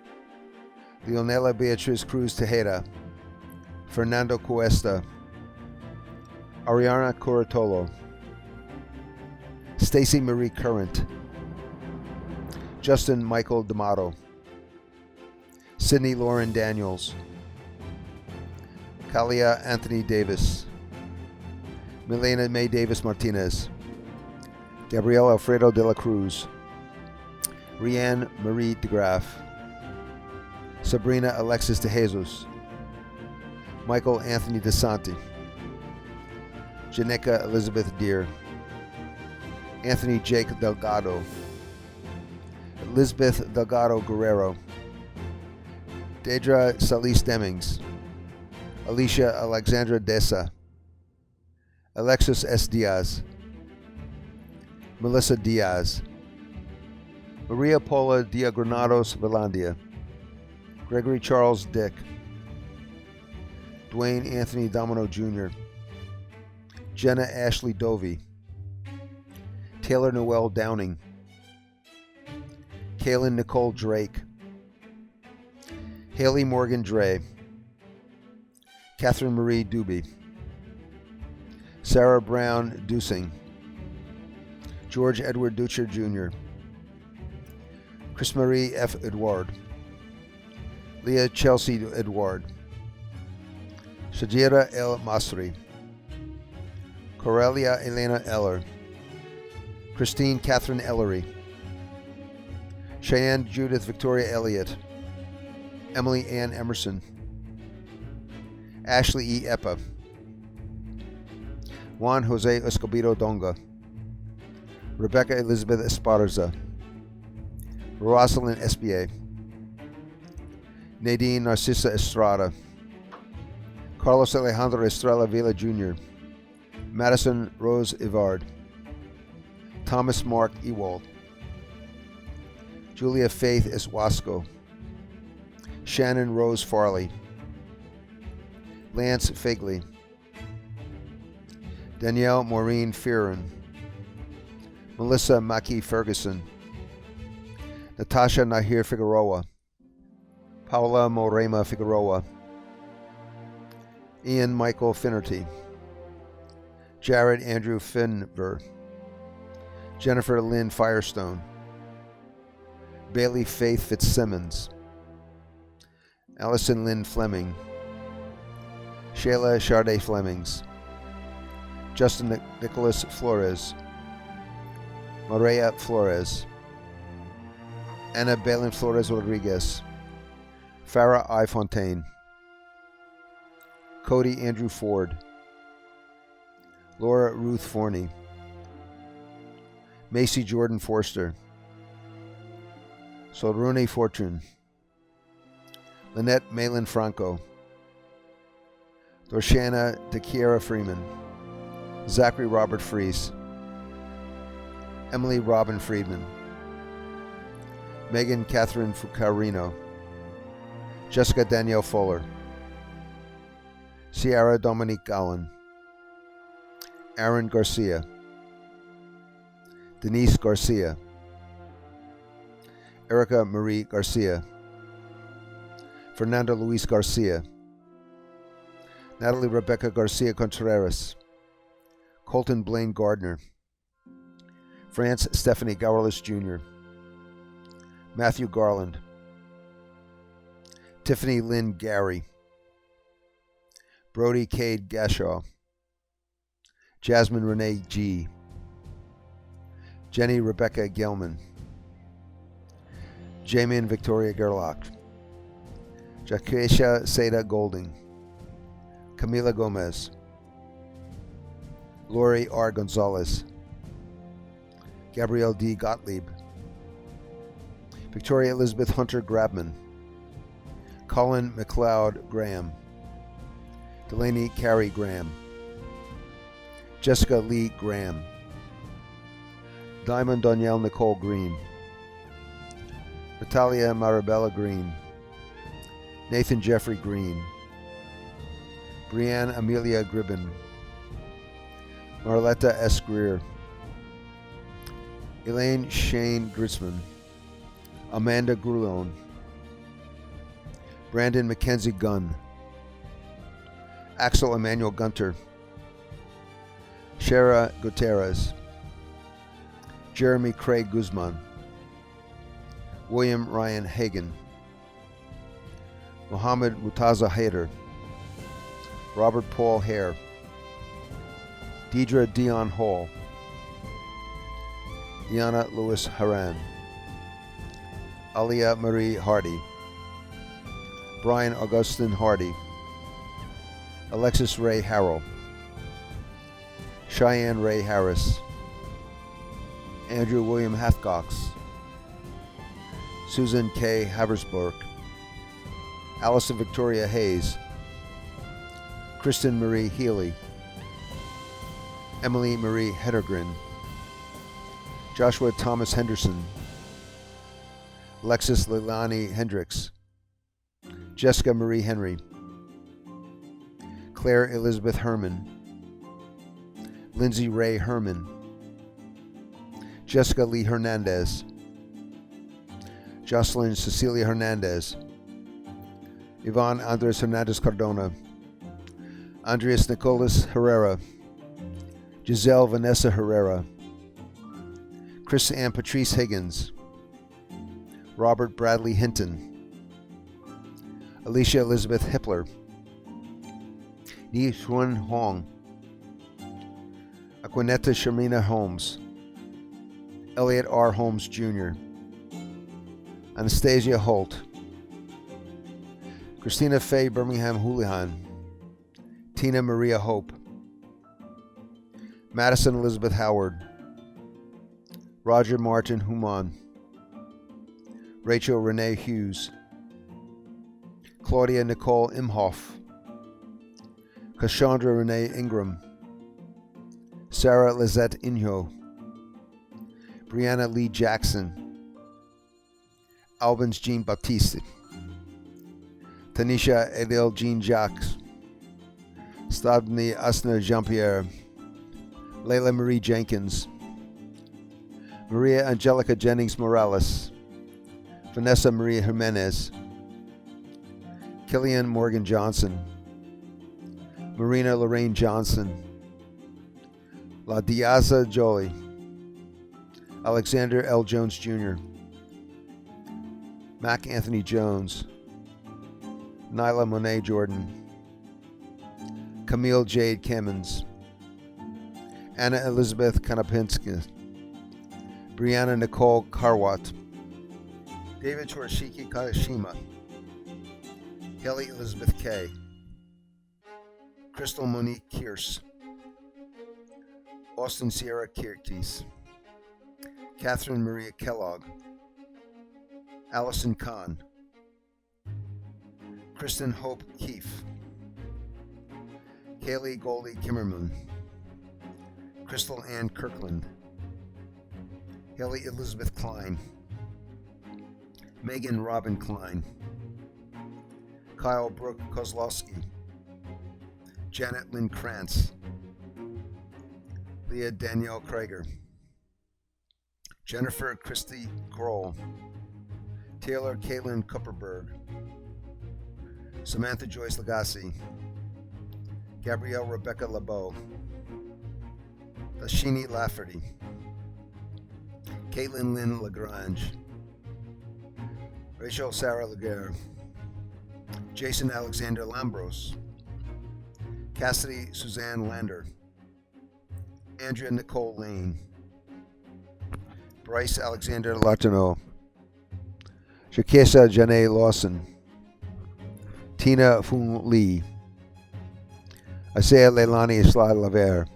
Leonela Beatriz Cruz Tejeda, Fernando Cuesta, Ariana Curatolo, Stacy Marie Current, Justin Michael D'Amato, Sydney Lauren Daniels, Kalia Anthony Davis, Milena May Davis Martinez, Gabriel Alfredo de la Cruz, Rianne Marie DeGraff, Sabrina Alexis de Jesus, Michael Anthony DeSanti, Janica Elizabeth Deere, Anthony Jake Delgado, Elizabeth Delgado Guerrero, Deidre Salis Demings, Alicia Alexandra Desa, Alexis S. Diaz, Melissa Diaz, Maria Paula Diagranados Velandia, Gregory Charles Dick, Dwayne Anthony Domino Jr., Jenna Ashley Dovey, Taylor Noel Downing, Kaylin Nicole Drake, Haley Morgan Dre, Catherine Marie Doobie, Sarah Brown Dusing, George Edward Dutcher Jr., Chris Marie F. Edward, Leah Chelsea Edward, Shajira El Masri, Corelia Elena Eller, Christine Catherine Ellery, Cheyenne Judith Victoria Elliott, Emily Ann Emerson, Ashley E. Epa, Juan Jose Escobedo Donga, Rebecca Elizabeth Esparza, Rosalind Espier, Nadine Narcissa Estrada, Carlos Alejandro Estrella Vila Jr., Madison Rose Ivard, Thomas Mark Ewald, Julia Faith Eswasco, Shannon Rose Farley, Lance Figley, Danielle Maureen Fearon, Melissa Maki Ferguson, Natasha Nahir Figueroa, Paula Morema Figueroa, Ian Michael Finnerty, Jared Andrew Finver, Jennifer Lynn Firestone, Bailey Faith Fitzsimmons, Allison Lynn Fleming, Shayla Sade Flemings, Justin Nicholas Flores, Maria Flores, Anna Balin Flores Rodriguez, Farah I. Fontaine, Cody Andrew Ford, Laura Ruth Forney, Macy Jordan Forster, Solrune Fortune, Lynette Malin Franco, Dorshana DeKiera Freeman, Zachary Robert Fries, Emily Robin Friedman, Megan Catherine Fucarino, Jessica Danielle Fuller, Ciara Dominique Allen, Aaron Garcia, Denise Garcia, Erica Marie Garcia, Fernanda Luis Garcia, Natalie Rebecca Garcia Contreras, Colton Blaine Gardner, France Stephanie Gowerless Jr., Matthew Garland, Tiffany Lynn Gary, Brody Cade Gashaw, Jasmine Renee G., Jenny Rebecca Gelman, Jamin Victoria Gerlach, Jakesha Seda Golding, Camila Gomez, Lori R. Gonzalez, Gabrielle D. Gottlieb, Victoria Elizabeth Hunter Grabman, Colin McLeod Graham, Delaney Carey Graham, Jessica Lee Graham, Diamond Danielle Nicole Green, Natalia Marabella Green, Nathan Jeffrey Green, Brianne Amelia Gribben, Marletta S. Greer, Elaine Shane Gritzman, Amanda Grulon, Brandon Mackenzie Gunn, Axel Emmanuel Gunter, Shara Gutierrez, Jeremy Craig Guzman, William Ryan Hagan, Mohammed Mutaza Haider, Robert Paul Hare, Deidre Dion Hall, Diana Lewis Haran, Alia Marie Hardy, Brian Augustin Hardy, Alexis Ray Harrell, Cheyenne Ray Harris, Andrew William Hathcox, Susan K. Haversberg, Allison Victoria Hayes, Kristen Marie Healy, Emily Marie Heddergren, Joshua Thomas Henderson, Alexis Leilani Hendricks, Jessica Marie Henry, Claire Elizabeth Herman, Lindsay Ray Herman, Jessica Lee Hernandez, Jocelyn Cecilia Hernandez, Yvonne Andres Hernandez Cardona, Andreas Nicolas Herrera, Giselle Vanessa Herrera, Chris Ann Patrice Higgins, Robert Bradley Hinton, Alicia Elizabeth Hippler, Ni Xuan Hong, Aquinetta Sharmina Holmes, Elliot R. Holmes Jr., Anastasia Holt, Christina Faye Birmingham Houlihan, Tina Maria Hope, Madison Elizabeth Howard, Roger Martin Human, Rachel Renee Hughes, Claudia Nicole Imhoff, Cassandra Renee Ingram, Sarah Lizette Inho, Brianna Lee Jackson, Albans Jean Baptiste, Tanisha Edel Jean Jacques, Stavni Asna Jean-Pierre, Layla Marie Jenkins, Maria Angelica Jennings Morales, Vanessa Maria Jimenez, Killian Morgan Johnson, Marina Lorraine Johnson, La Diaza Jolie, Alexander L. Jones Jr., Mac Anthony Jones, Nyla Monet Jordan, Camille Jade Kemmons, Anna Elizabeth Kanapinska, Brianna Nicole Karwat, David Torishiki Kashima, Kelly Elizabeth Kay, Crystal Monique Kierce, Austin Sierra Kirkis, Catherine Maria Kellogg, Allison Kahn, Kristen Hope Keefe, Kaylee Goldie Kimmerman, Crystal Ann Kirkland, Haley Elizabeth Klein, Megan Robin Klein, Kyle Brooke Kozlowski, Janet Lynn Krantz, Leah Danielle Krager, Jennifer Christy Grohl, Taylor Caitlin Kupperberg, Samantha Joyce Lagasse, Gabrielle Rebecca LeBeau, Dashini Lafferty, Caitlin Lynn Lagrange, Rachel Sarah Laguerre, Jason Alexander Lambros, Cassidy Suzanne Lander, Andrea Nicole Lane, Bryce Alexander Latourneau, Shakesa Janae Lawson, Tina Fung Lee, Isaiah Leilani Sly Laver,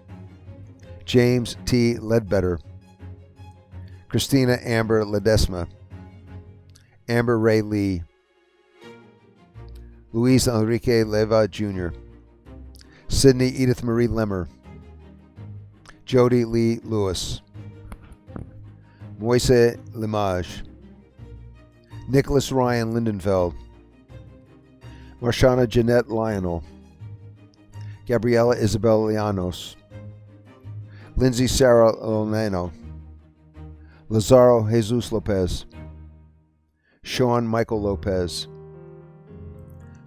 James T. Ledbetter, Christina Amber Ledesma, Amber Ray Lee, Luis Enrique Leva Jr., Sydney Edith Marie Lemmer, Jody Lee Lewis, Moise Limage, Nicholas Ryan Lindenfeld, Marshana Jeanette Lionel, Gabriela Isabel Llanos, Lindsay Sarah Lonano, Lazaro Jesus Lopez, Sean Michael Lopez,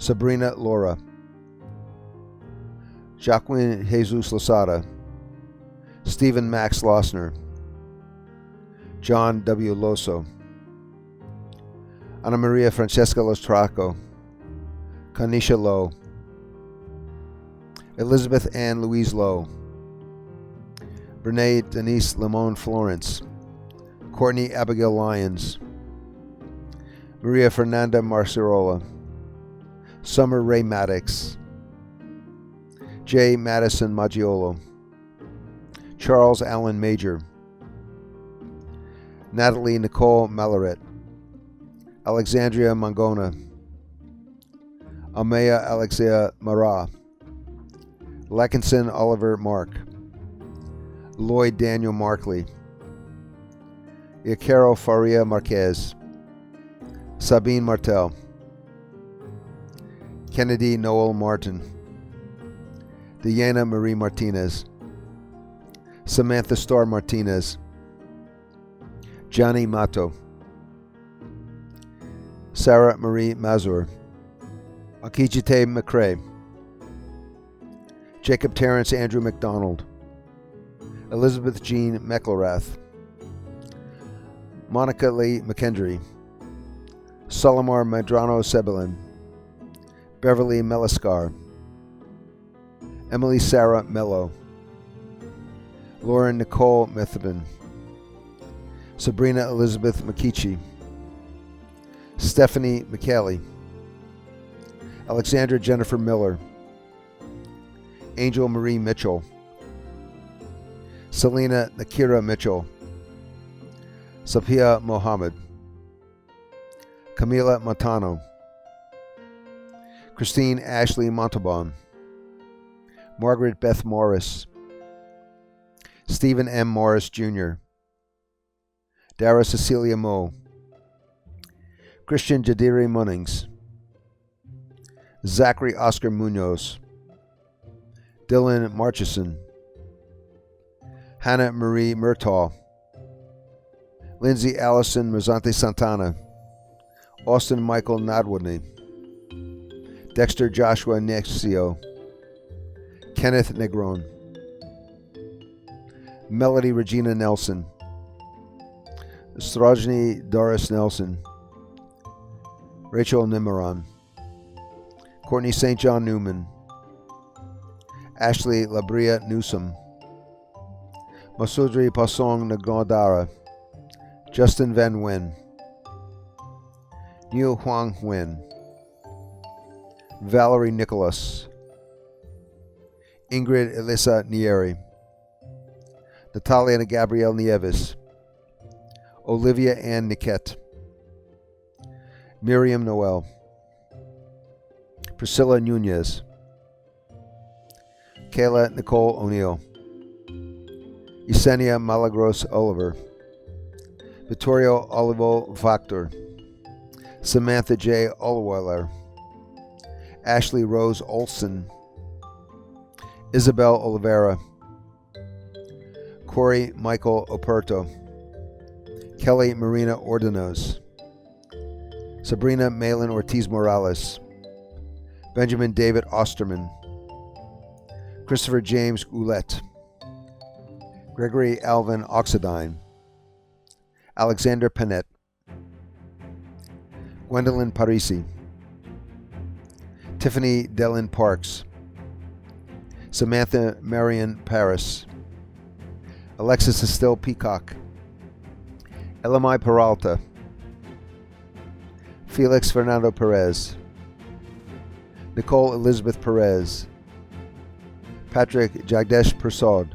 Sabrina Laura, Jacqueline Jesus Losada, Stephen Max Lossner, John W. Loso, Ana Maria Francesca Lostraco, Kanisha Lowe, Elizabeth Ann Louise Lowe, Brene Denise Limon Florence, Courtney Abigail Lyons, Maria Fernanda Marcerola, Summer Ray Maddox, J. Madison Maggiolo, Charles Allen Major, Natalie Nicole Malaret, Alexandria Mangona, Amaya Alexia Marat, Lackinson Oliver Mark, Lloyd Daniel Markley, Iacaro Faria Marquez, Sabine Martel, Kennedy Noel Martin, Deanna Marie Martinez, Samantha Starr Martinez, Johnny Mato, Sarah Marie Mazur, Akijite McCrae, Jacob Terrence Andrew McDonald, Elizabeth Jean McElrath, Monica Lee McKendry, Solomar Medrano Sebelin, Beverly Meliscar, Emily Sarah Mello, Lauren Nicole Methven, Sabrina Elizabeth McKeechee, Stephanie McKelly, Alexandra Jennifer Miller, Angel Marie Mitchell, Selena Nakira Mitchell, Safia Mohammed, Camila Montano, Christine Ashley Montalban, Margaret Beth Morris, Stephen M. Morris Jr., Dara Cecilia Moe, Christian Jadiri Munnings, Zachary Oscar Munoz, Dylan Marchison, Hannah Marie Murtaugh, Lindsay Allison Mazzante Santana, Austin Michael Nadwadney, Dexter Joshua Nexio, Kenneth Negron, Melody Regina Nelson, Strajny Doris Nelson, Rachel Nimaron, Courtney St. John Newman, Ashley Labria Newsom, Masudri Pasong Nagodara, Justin Van Wen, Niu Huang Nguyen, Valerie Nicholas, Ingrid Elisa Nieri, Natalia Gabrielle Nieves, Olivia Ann Niquette, Miriam Noel, Priscilla Nunez, Kayla Nicole O'Neill, Yesenia Malagros Oliver, Vittorio Olivo Factor, Samantha J. Olweiler, Ashley Rose Olson, Isabel Oliveira, Corey Michael Operto, Kelly Marina Ordinos, Sabrina Malin Ortiz Morales, Benjamin David Osterman, Christopher James Ouellette, Gregory Alvin Oxidine, Alexander Panett, Gwendolyn Parisi, Tiffany Dellin Parks, Samantha Marion Paris, Alexis Estelle Peacock, Elamai Peralta, Felix Fernando Perez, Nicole Elizabeth Perez, Patrick Jagdesh Prasad,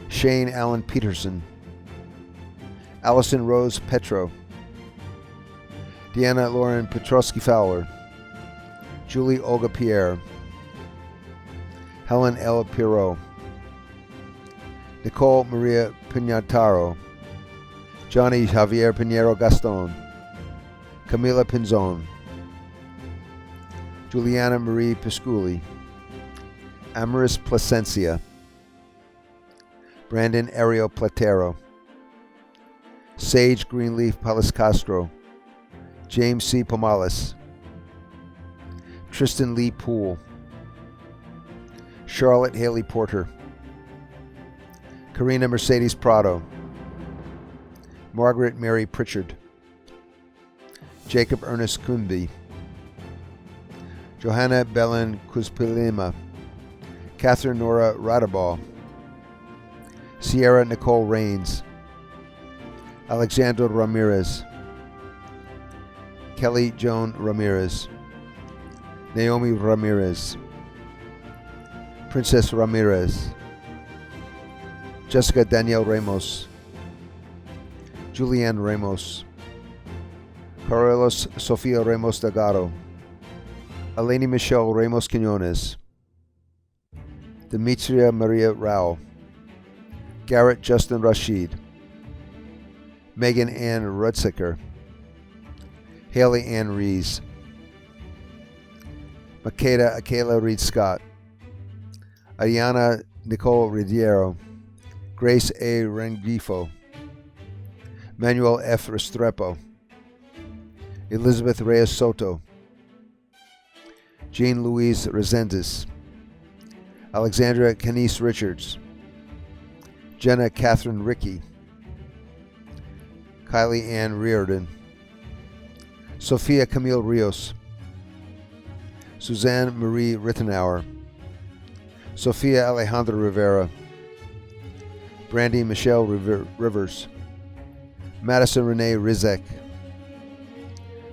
Shane Allen Peterson, Allison Rose Petro, Deanna Lauren Petrosky Fowler, Julie Olga Pierre, Helen L. Pirot, Nicole Maria Pignataro, Johnny Javier Pinheiro Gaston, Camila Pinzon, Juliana Marie Pisculi, Amaris Placencia, Brandon Ariel Platero, Sage Greenleaf Palis Castro, James C. Pomales, Tristan Lee Poole, Charlotte Haley Porter, Karina Mercedes Prado, Margaret Mary Pritchard, Jacob Ernest Kunbi, Johanna Belen Kuzpilima, Catherine Nora Radabal, Sierra Nicole Rains, Alexandra Ramirez, Kelly Joan Ramirez, Naomi Ramirez, Princess Ramirez, Jessica Danielle Ramos, Julianne Ramos, Carlos Sofia Ramos Delgado, Eleni Michelle Ramos Quinones, Demetria Maria Rao, Garrett Justin Rashid, Megan Ann Rudsicker, Haley Ann Rees, Makeda Akela Reed Scott, Ariana Nicole Ridiero, Grace A. Rengifo, Manuel F. Restrepo, Elizabeth Reyes Soto, Jean Louise Resendez, Alexandra Kenise Richards, Jenna Catherine Rickey, Kylie Ann Reardon, Sophia Camille Rios, Suzanne Marie Rittenauer, Sophia Alejandra Rivera, Brandy Michelle Rivers, Madison Renee Rizek,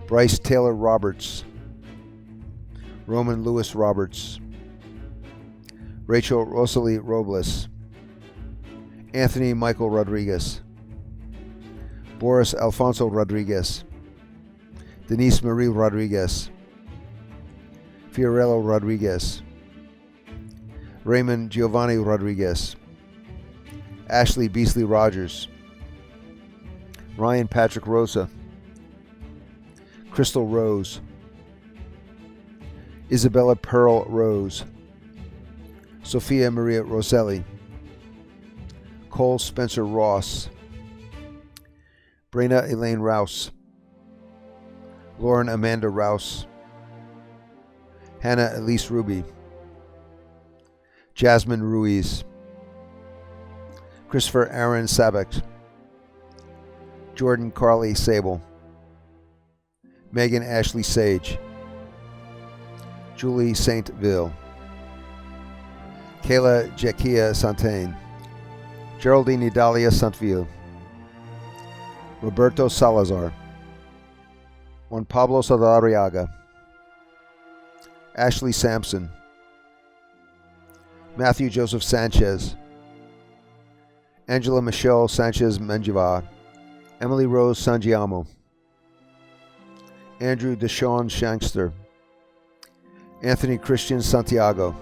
Bryce Taylor Roberts, Roman Lewis Roberts, Rachel Rosalie Robles, Anthony Michael Rodriguez, Boris Alfonso Rodriguez, Denise Marie Rodriguez, Fiorello Rodriguez, Raymond Giovanni Rodriguez, Ashley Beasley Rogers, Ryan Patrick Rosa, Crystal Rose, Isabella Pearl Rose, Sophia Maria Rosselli, Cole Spencer Ross, Brena Elaine Rouse, Lauren Amanda Rouse, Hannah Elise Ruby, Jasmine Ruiz, Christopher Aaron Sabek, Jordan Carly Sable, Megan Ashley Sage, Julie Saintville, Kayla Jackia Santain, Geraldine Idalia Santville, Roberto Salazar, Juan Pablo Saldarriaga, Ashley Sampson, Matthew Joseph Sanchez, Angela Michelle Sanchez Menjivar, Emily Rose Sangiamo, Andrew Deshawn Shankster, Anthony Christian Santiago,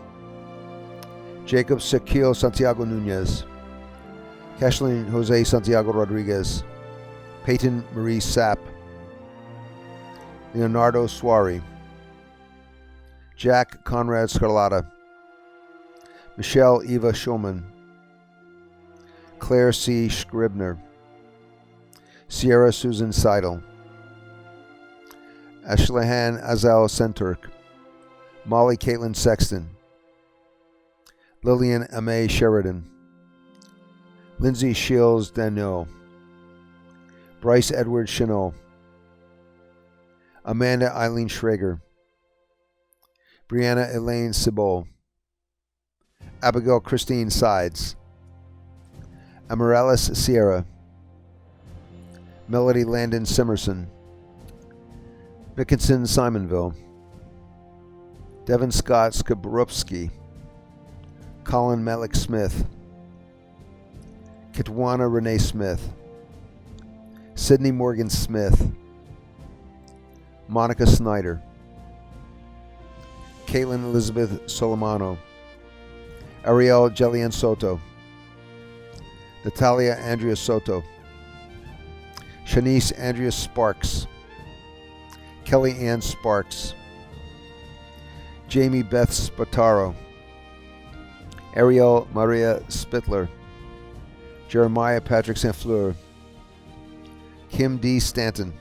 Jacob Sequil Santiago Nunez, Kathleen Jose Santiago Rodriguez, Peyton Marie Sapp, Leonardo Suari, Jack Conrad Scarlata, Michelle Eva Schulman, Claire C. Scribner, Sierra Susan Seidel, Ashlehan Azal Senturk, Molly Caitlin Sexton, Lillian Amay Sheridan, Lindsay Shields Daniel, Bryce Edward Chenot, Amanda Eileen Schrager, Brianna Elaine Cibol, Abigail Christine Sides, Amaryllis Sierra, Melody Landon Simerson, Mickinson Simonville, Devin Scott Skabrowski, Colin Malik Smith, Kitwana Renee Smith, Sydney Morgan Smith, Monica Snyder, Caitlin Elizabeth Solomano, Ariel Jelian Soto, Natalia Andrea Soto, Shanice Andrea Sparks, Kelly Ann Sparks, Jamie Beth Spataro, Ariel Maria Spittler, Jeremiah Patrick Saint-Fleur, Kim D. Stanton,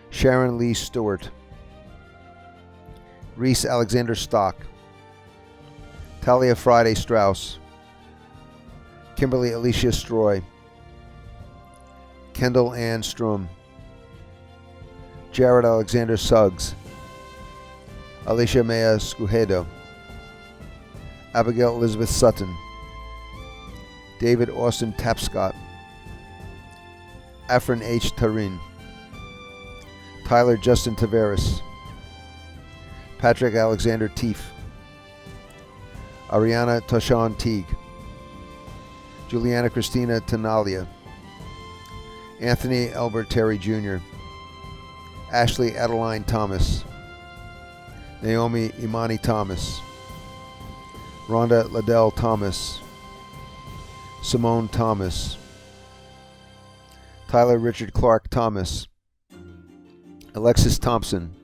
Sharon Lee Stewart, Reese Alexander Stock, Talia Friday Strauss, Kimberly Alicia Stroy, Kendall Ann Strum, Jared Alexander Suggs, Alicia Mea Scujedo, Abigail Elizabeth Sutton, David Austin Tapscott, Afrin H. Tarin, Tyler Justin Taveras, Patrick Alexander Teef, Ariana Toshawn Teague, Juliana Christina Tenalia, Anthony Albert Terry Jr., Ashley Adeline Thomas, Naomi Imani Thomas, Rhonda Liddell Thomas, Simone Thomas, Tyler Richard Clark Thomas, Alexis Thompson,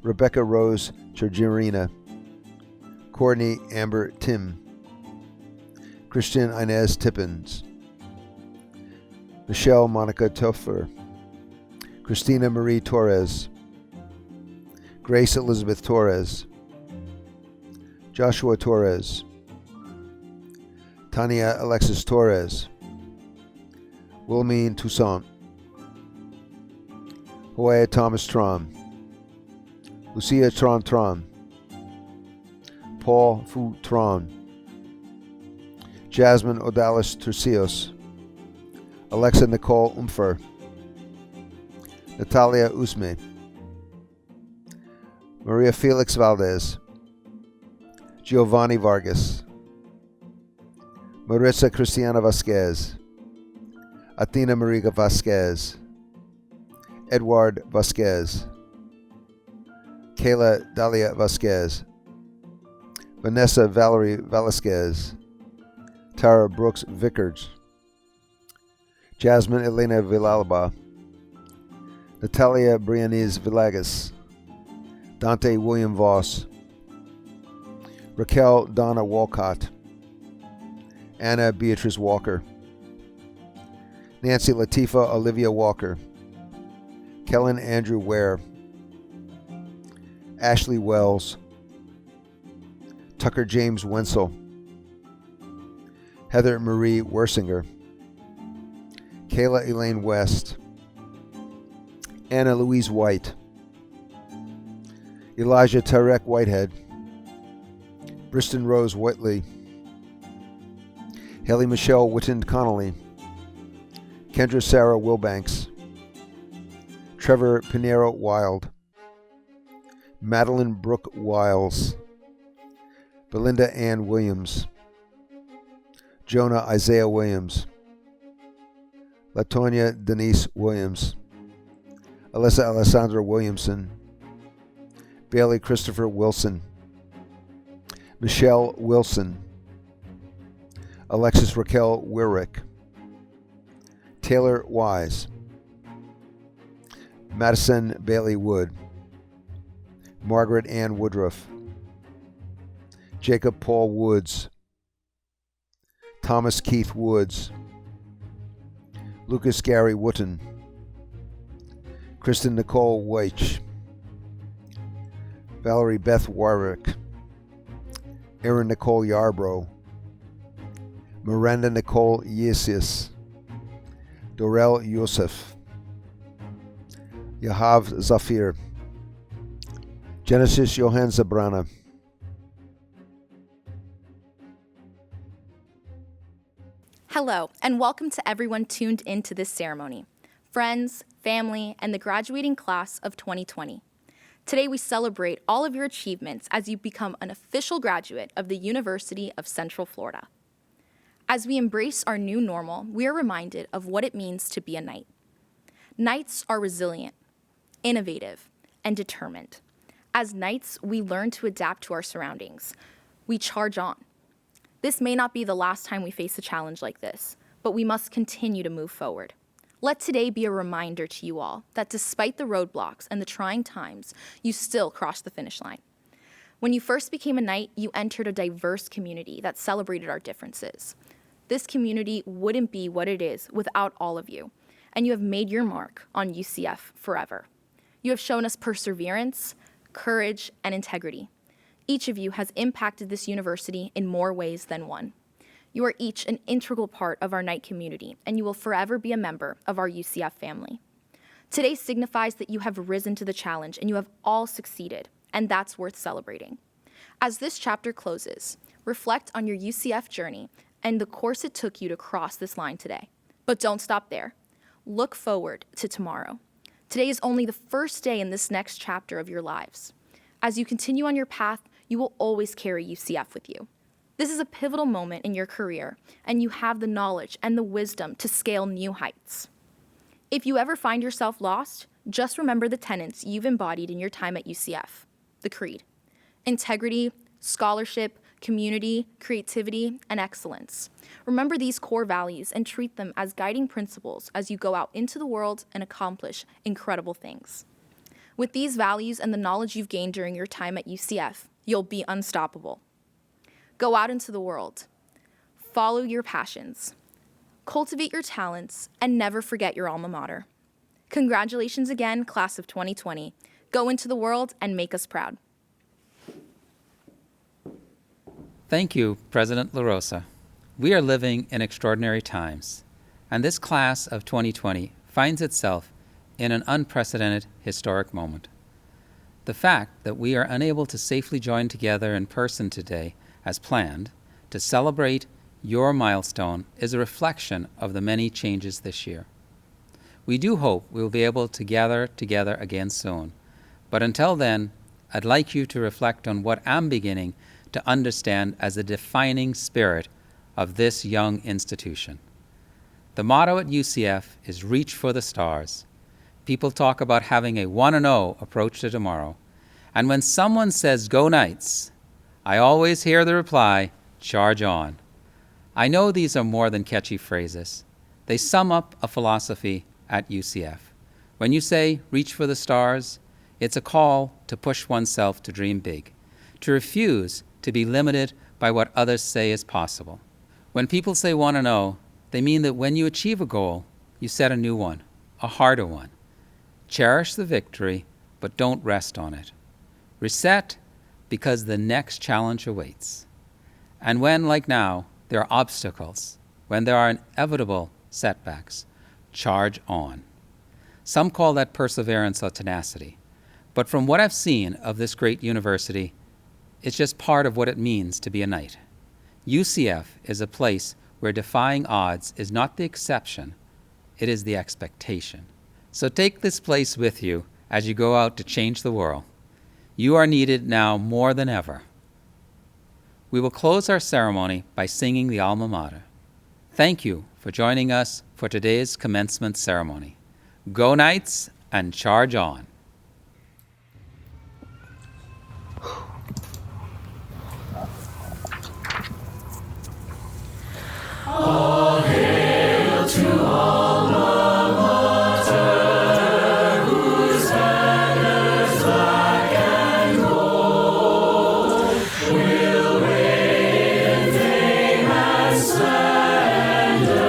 Rebecca Rose Churgirina, Courtney Amber Tim, Christian Inez Tippins, Michelle Monica Toffer, Christina Marie Torres, Grace Elizabeth Torres, Joshua Torres, Tania Alexis Torres, Wilmine Toussaint, Hoya Thomas Tron, Lucia Tron Tron, Paul Fu Tron, Jasmine Odalis Tercios, Alexa Nicole Umfer, Natalia Usme, Maria Felix Valdez, Giovanni Vargas, Maritza Cristiana Vasquez, Athena Marica Vasquez, Edward Vasquez, Kayla Dalia Vasquez, Vanessa Valerie Velasquez, Tara Brooks Vickers, Jasmine Elena Villalba, Natalia Brianese Villagas, Dante William Voss, Raquel Donna Walcott, Anna Beatrice Walker, Nancy Latifa Olivia Walker, Kellen Andrew Ware, Ashley Wells, Tucker James Wenzel, Heather Marie Wersinger, Kayla Elaine West, Anna Louise White, Elijah Tarek Whitehead, Briston Rose Whiteley, Haley Michelle Whitten Connolly, Kendra Sarah Wilbanks, Trevor Pinero Wild, Madeline Brooke Wiles, Belinda Ann Williams, Jonah Isaiah Williams, Latonia Denise Williams, Alyssa Alessandra Williamson, Bailey Christopher Wilson, Michelle Wilson, Alexis Raquel Wirrick, Taylor Wise, Madison Bailey Wood, Margaret Ann Woodruff, Jacob Paul Woods, Thomas Keith Woods, Lucas Gary Wooten, Kristen Nicole Weich, Valerie Beth Warwick, Erin Nicole Yarbrough, Miranda Nicole Yesius, Dorel Yusuf, Yahav Zafir, Genesis Johan Zabrana, Hello, and welcome to everyone tuned into this ceremony, friends, family, and the graduating class of 2020. Today we celebrate all of your achievements as you become an official graduate of the University of Central Florida. As we embrace our new normal, we are reminded of what it means to be a Knight. Knights are resilient, innovative, and determined. As Knights, we learn to adapt to our surroundings. We charge on. This may not be the last time we face a challenge like this, but we must continue to move forward. Let today be a reminder to you all that despite the roadblocks and the trying times, you still crossed the finish line. When you first became a Knight, you entered a diverse community that celebrated our differences. This community wouldn't be what it is without all of you, and you have made your mark on UCF forever. You have shown us perseverance, courage, and integrity. Each of you has impacted this university in more ways than one. You are each an integral part of our Knight community, and you will forever be a member of our UCF family. Today signifies that you have risen to the challenge and you have all succeeded, and that's worth celebrating. As this chapter closes, reflect on your UCF journey and the course it took you to cross this line today. But don't stop there. Look forward to tomorrow. Today is only the first day in this next chapter of your lives. As you continue on your path, you will always carry UCF with you. This is a pivotal moment in your career, and you have the knowledge and the wisdom to scale new heights. If you ever find yourself lost, just remember the tenets you've embodied in your time at UCF, the Creed: integrity, scholarship, community, creativity, and excellence. Remember these core values and treat them as guiding principles as you go out into the world and accomplish incredible things. With these values and the knowledge you've gained during your time at UCF, you'll be unstoppable. Go out into the world. Follow your passions. Cultivate your talents, and never forget your alma mater. Congratulations again, class of 2020. Go into the world and make us proud. Thank you, President LaRosa. We are living in extraordinary times, and this class of 2020 finds itself in an unprecedented historic moment. The fact that we are unable to safely join together in person today as planned to celebrate your milestone is a reflection of the many changes this year. We do hope we will be able to gather together again soon, but until then, I'd like you to reflect on what I'm beginning to understand as the defining spirit of this young institution. The motto at UCF is reach for the stars. People talk about having a 1-0 approach to tomorrow, And when someone says, "Go Knights," I always hear the reply, "Charge on." I know these are more than catchy phrases. They sum up a philosophy at UCF. When you say, "Reach for the stars," it's a call to push oneself to dream big, to refuse to be limited by what others say is possible. When people say "want to know," they mean that when you achieve a goal, you set a new one, a harder one. Cherish the victory, but don't rest on it. Reset, because the next challenge awaits. And when, like now, there are obstacles, when there are inevitable setbacks, charge on. Some call that perseverance or tenacity. But from what I've seen of this great university, it's just part of what it means to be a Knight. UCF is a place where defying odds is not the exception, it is the expectation. So take this place with you as you go out to change the world. You are needed now more than ever. We will close our ceremony by singing the Alma Mater. Thank you for joining us for today's commencement ceremony. Go Knights and charge on. All hail to Alma Mater, whose banners black and gold will wave in fame and splendor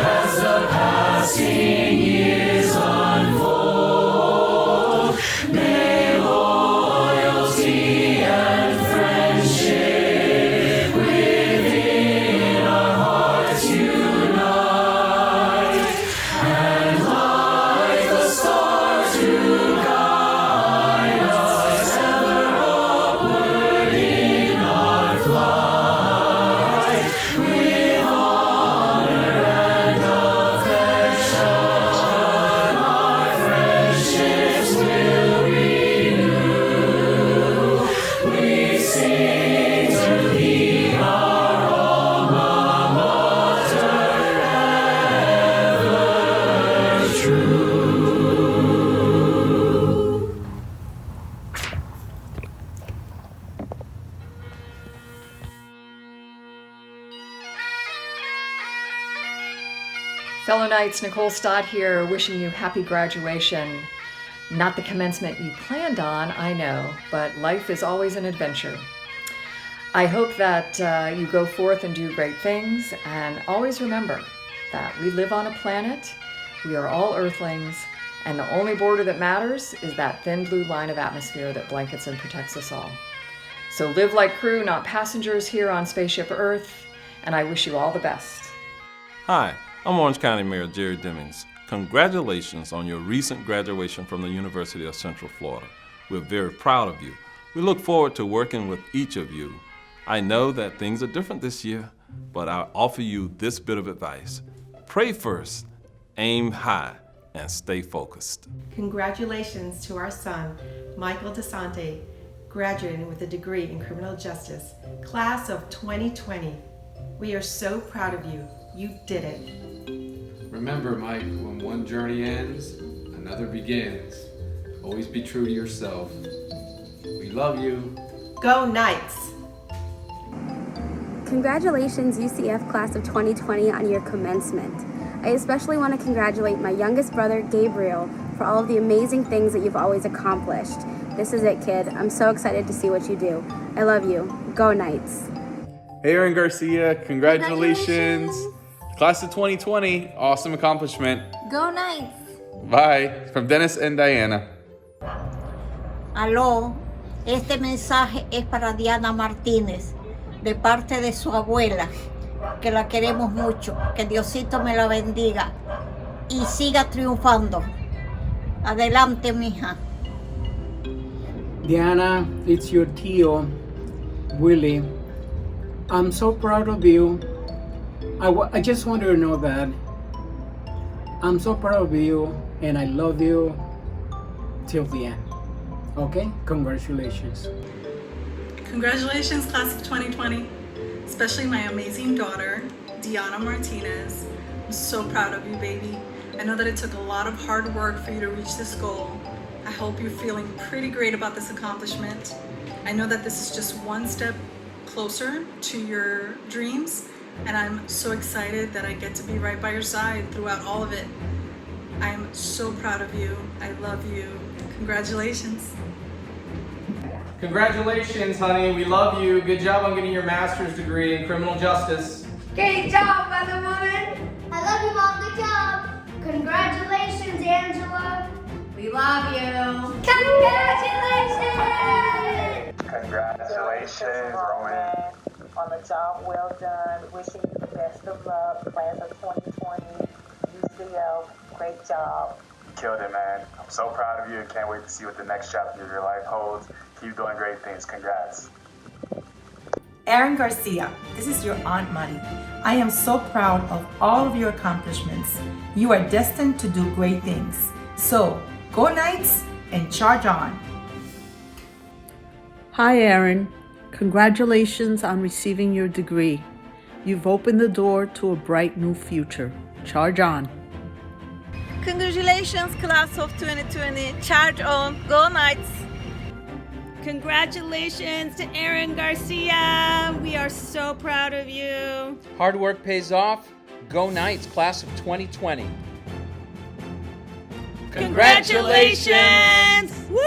as the passing years unfold. May loyalty and friendship within our hearts unite, and like the stars to guide us ever upward in our flight, with honor and affection our friendships will renew. We sing to thee, our Alma Mater, ever true. Fellow Knights, Nicole Stott here, wishing you happy graduation. Not the commencement you planned on, I know, but life is always an adventure. I hope that you go forth and do great things, and always remember that we live on a planet, we are all Earthlings, and the only border that matters is that thin blue line of atmosphere that blankets and protects us all. So live like crew, not passengers here on Spaceship Earth, and I wish you all the best. Hi, I'm Orange County Mayor Jerry Demings. Congratulations on your recent graduation from the University of Central Florida. We're very proud of you. We look forward to working with each of you. I know that things are different this year, but I offer you this bit of advice. Pray first, aim high, and stay focused. Congratulations to our son, Michael DeSante, graduating with a degree in criminal justice, class of 2020. We are so proud of you. You did it. Remember, Mike, when one journey ends, another begins. Always be true to yourself. We love you. Go Knights! Congratulations, UCF class of 2020, on your commencement. I especially want to congratulate my youngest brother, Gabriel, for all of the amazing things that you've always accomplished. This is it, kid. I'm so excited to see what you do. I love you. Go Knights. Hey, Aaron Garcia, congratulations. Class of 2020, awesome accomplishment. Go Knights. Bye. From Dennis and Diana. Aló, este mensaje es para Diana Martínez, de parte de su abuela, que la queremos mucho. Que Diosito me la bendiga y siga triunfando. Adelante, mija. Diana, it's your tío, Willie. I'm so proud of you. I just want you to know that I'm so proud of you and I love you till the end. Okay? Congratulations. Congratulations, class of 2020, especially my amazing daughter, Diana Martinez. I'm so proud of you, baby. I know that it took a lot of hard work for you to reach this goal. I hope you're feeling pretty great about this accomplishment. I know that this is just one step closer to your dreams, and I'm so excited that I get to be right by your side throughout all of it. I'm so proud of you. I love you. Congratulations. Congratulations, honey. We love you. Good job on getting your master's degree in criminal justice. Great job, Mother Woman. I love you, Mom. Good job. Congratulations, Angela. We love you. Congratulations. Congratulations, Roman. On the job well done. Wishing you the best of luck. Class of 2020, UCF. Great job. You killed it, man. I'm so proud of you and can't wait to see what the next chapter of your life holds. Keep doing great things. Congrats. Aaron Garcia, this is your Aunt Maddie. I am so proud of all of your accomplishments. You are destined to do great things. So, go Knights and charge on. Hi, Aaron. Congratulations on receiving your degree. You've opened the door to a bright new future. Charge on. Congratulations, class of 2020. Charge on. Go Knights. Congratulations to Aaron Garcia. We are so proud of you. Hard work pays off. Go Knights, class of 2020. Congratulations! Woo!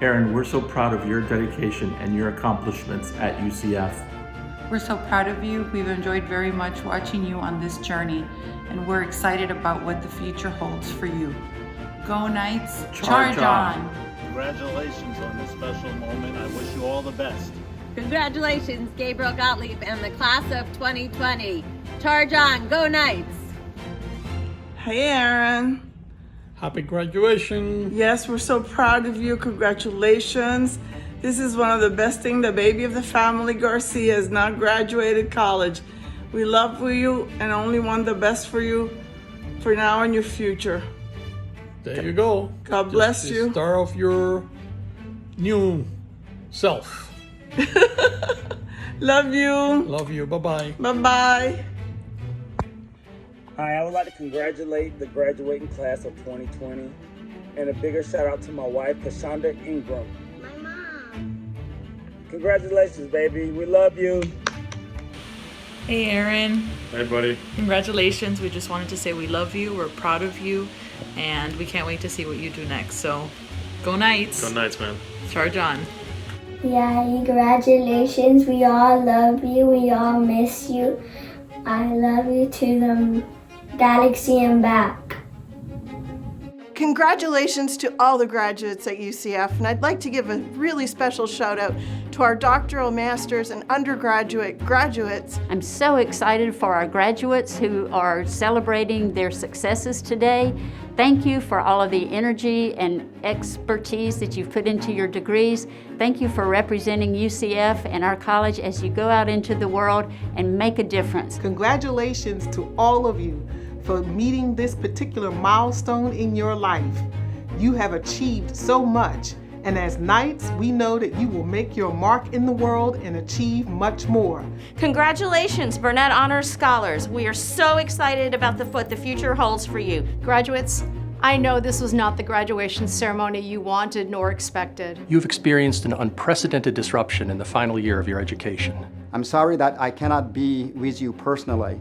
Aaron, we're so proud of your dedication and your accomplishments at UCF. We're so proud of you. We've enjoyed very much watching you on this journey, and we're excited about what the future holds for you. Go Knights, charge on. Congratulations on this special moment. I wish you all the best. Congratulations, Gabriel Gottlieb and the class of 2020. Charge on, go Knights. Hey, Aaron. Happy graduation. Yes, we're so proud of you. Congratulations. This is one of the best things. The baby of the family, Garcia, has now graduated college. We love you and only want the best for you for now and your future. There you go. God bless you. Start off your new self. Love you. Love you. Bye-bye. Bye-bye. Hi, I would like to congratulate the graduating class of 2020 and a bigger shout out to my wife, Kashonda Ingram. My mom. Congratulations, baby. We love you. Hey, Aaron. Hey, buddy. Congratulations. We just wanted to say we love you. We're proud of you. And we can't wait to see what you do next. So, go Knights. Go Knights, man. Charge on. Yeah, congratulations. We all love you. We all miss you. I love you to the galaxy and back. Congratulations to all the graduates at UCF, and I'd like to give a really special shout out to our doctoral, master's, and undergraduate graduates. I'm so excited for our graduates who are celebrating their successes today. Thank you for all of the energy and expertise that you've put into your degrees. Thank you for representing UCF and our college as you go out into the world and make a difference. Congratulations to all of you for meeting this particular milestone in your life. You have achieved so much, and as Knights, we know that you will make your mark in the world and achieve much more. Congratulations, Burnett Honors Scholars. We are so excited about what the future holds for you. Graduates, I know this was not the graduation ceremony you wanted nor expected. You've experienced an unprecedented disruption in the final year of your education. I'm sorry that I cannot be with you personally,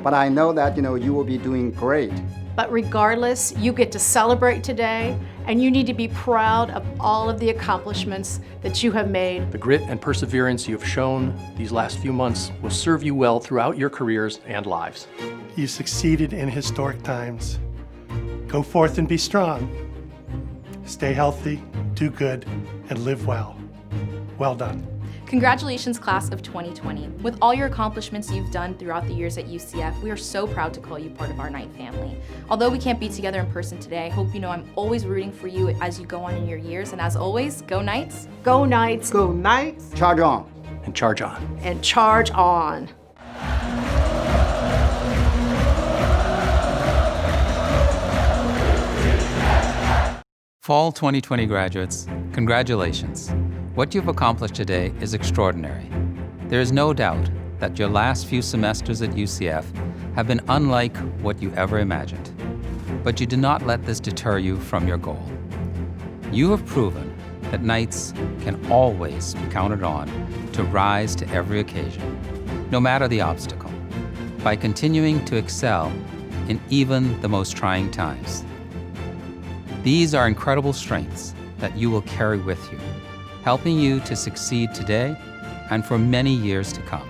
but I know that you will be doing great. But regardless, you get to celebrate today, and you need to be proud of all of the accomplishments that you have made. The grit and perseverance you have shown these last few months will serve you well throughout your careers and lives. You succeeded in historic times. Go forth and be strong. Stay healthy, do good, and live well. Well done. Congratulations, class of 2020. With all your accomplishments you've done throughout the years at UCF, we are so proud to call you part of our Knight family. Although we can't be together in person today, I hope you know I'm always rooting for you as you go on in your years. And as always, go Knights. Go Knights. Go Knights. Charge on. And charge on. And charge on. Fall 2020 graduates, congratulations. What you've accomplished today is extraordinary. There is no doubt that your last few semesters at UCF have been unlike what you ever imagined. but you do not let this deter you from your goal. You have proven that Knights can always be counted on to rise to every occasion, no matter the obstacle, by continuing to excel in even the most trying times. These are incredible strengths that you will carry with you, helping you to succeed today and for many years to come.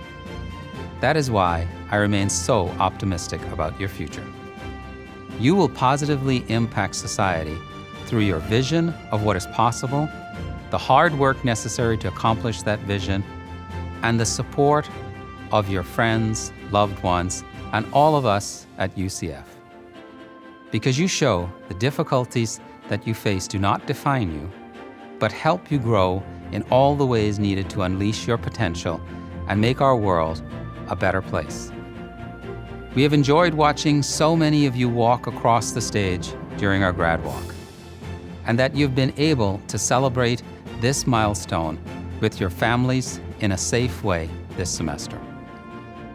That is why I remain so optimistic about your future. You will positively impact society through your vision of what is possible, the hard work necessary to accomplish that vision, and the support of your friends, loved ones, and all of us at UCF. Because you show the difficulties that you face do not define you, but help you grow in all the ways needed to unleash your potential and make our world a better place. We have enjoyed watching so many of you walk across the stage during our grad walk, and that you've been able to celebrate this milestone with your families in a safe way this semester.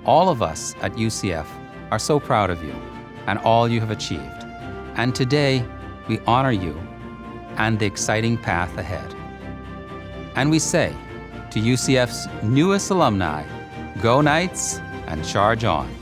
All of us at UCF are so proud of you and all you have achieved, and today we honor you and the exciting path ahead. And we say to UCF's newest alumni, go Knights and charge on.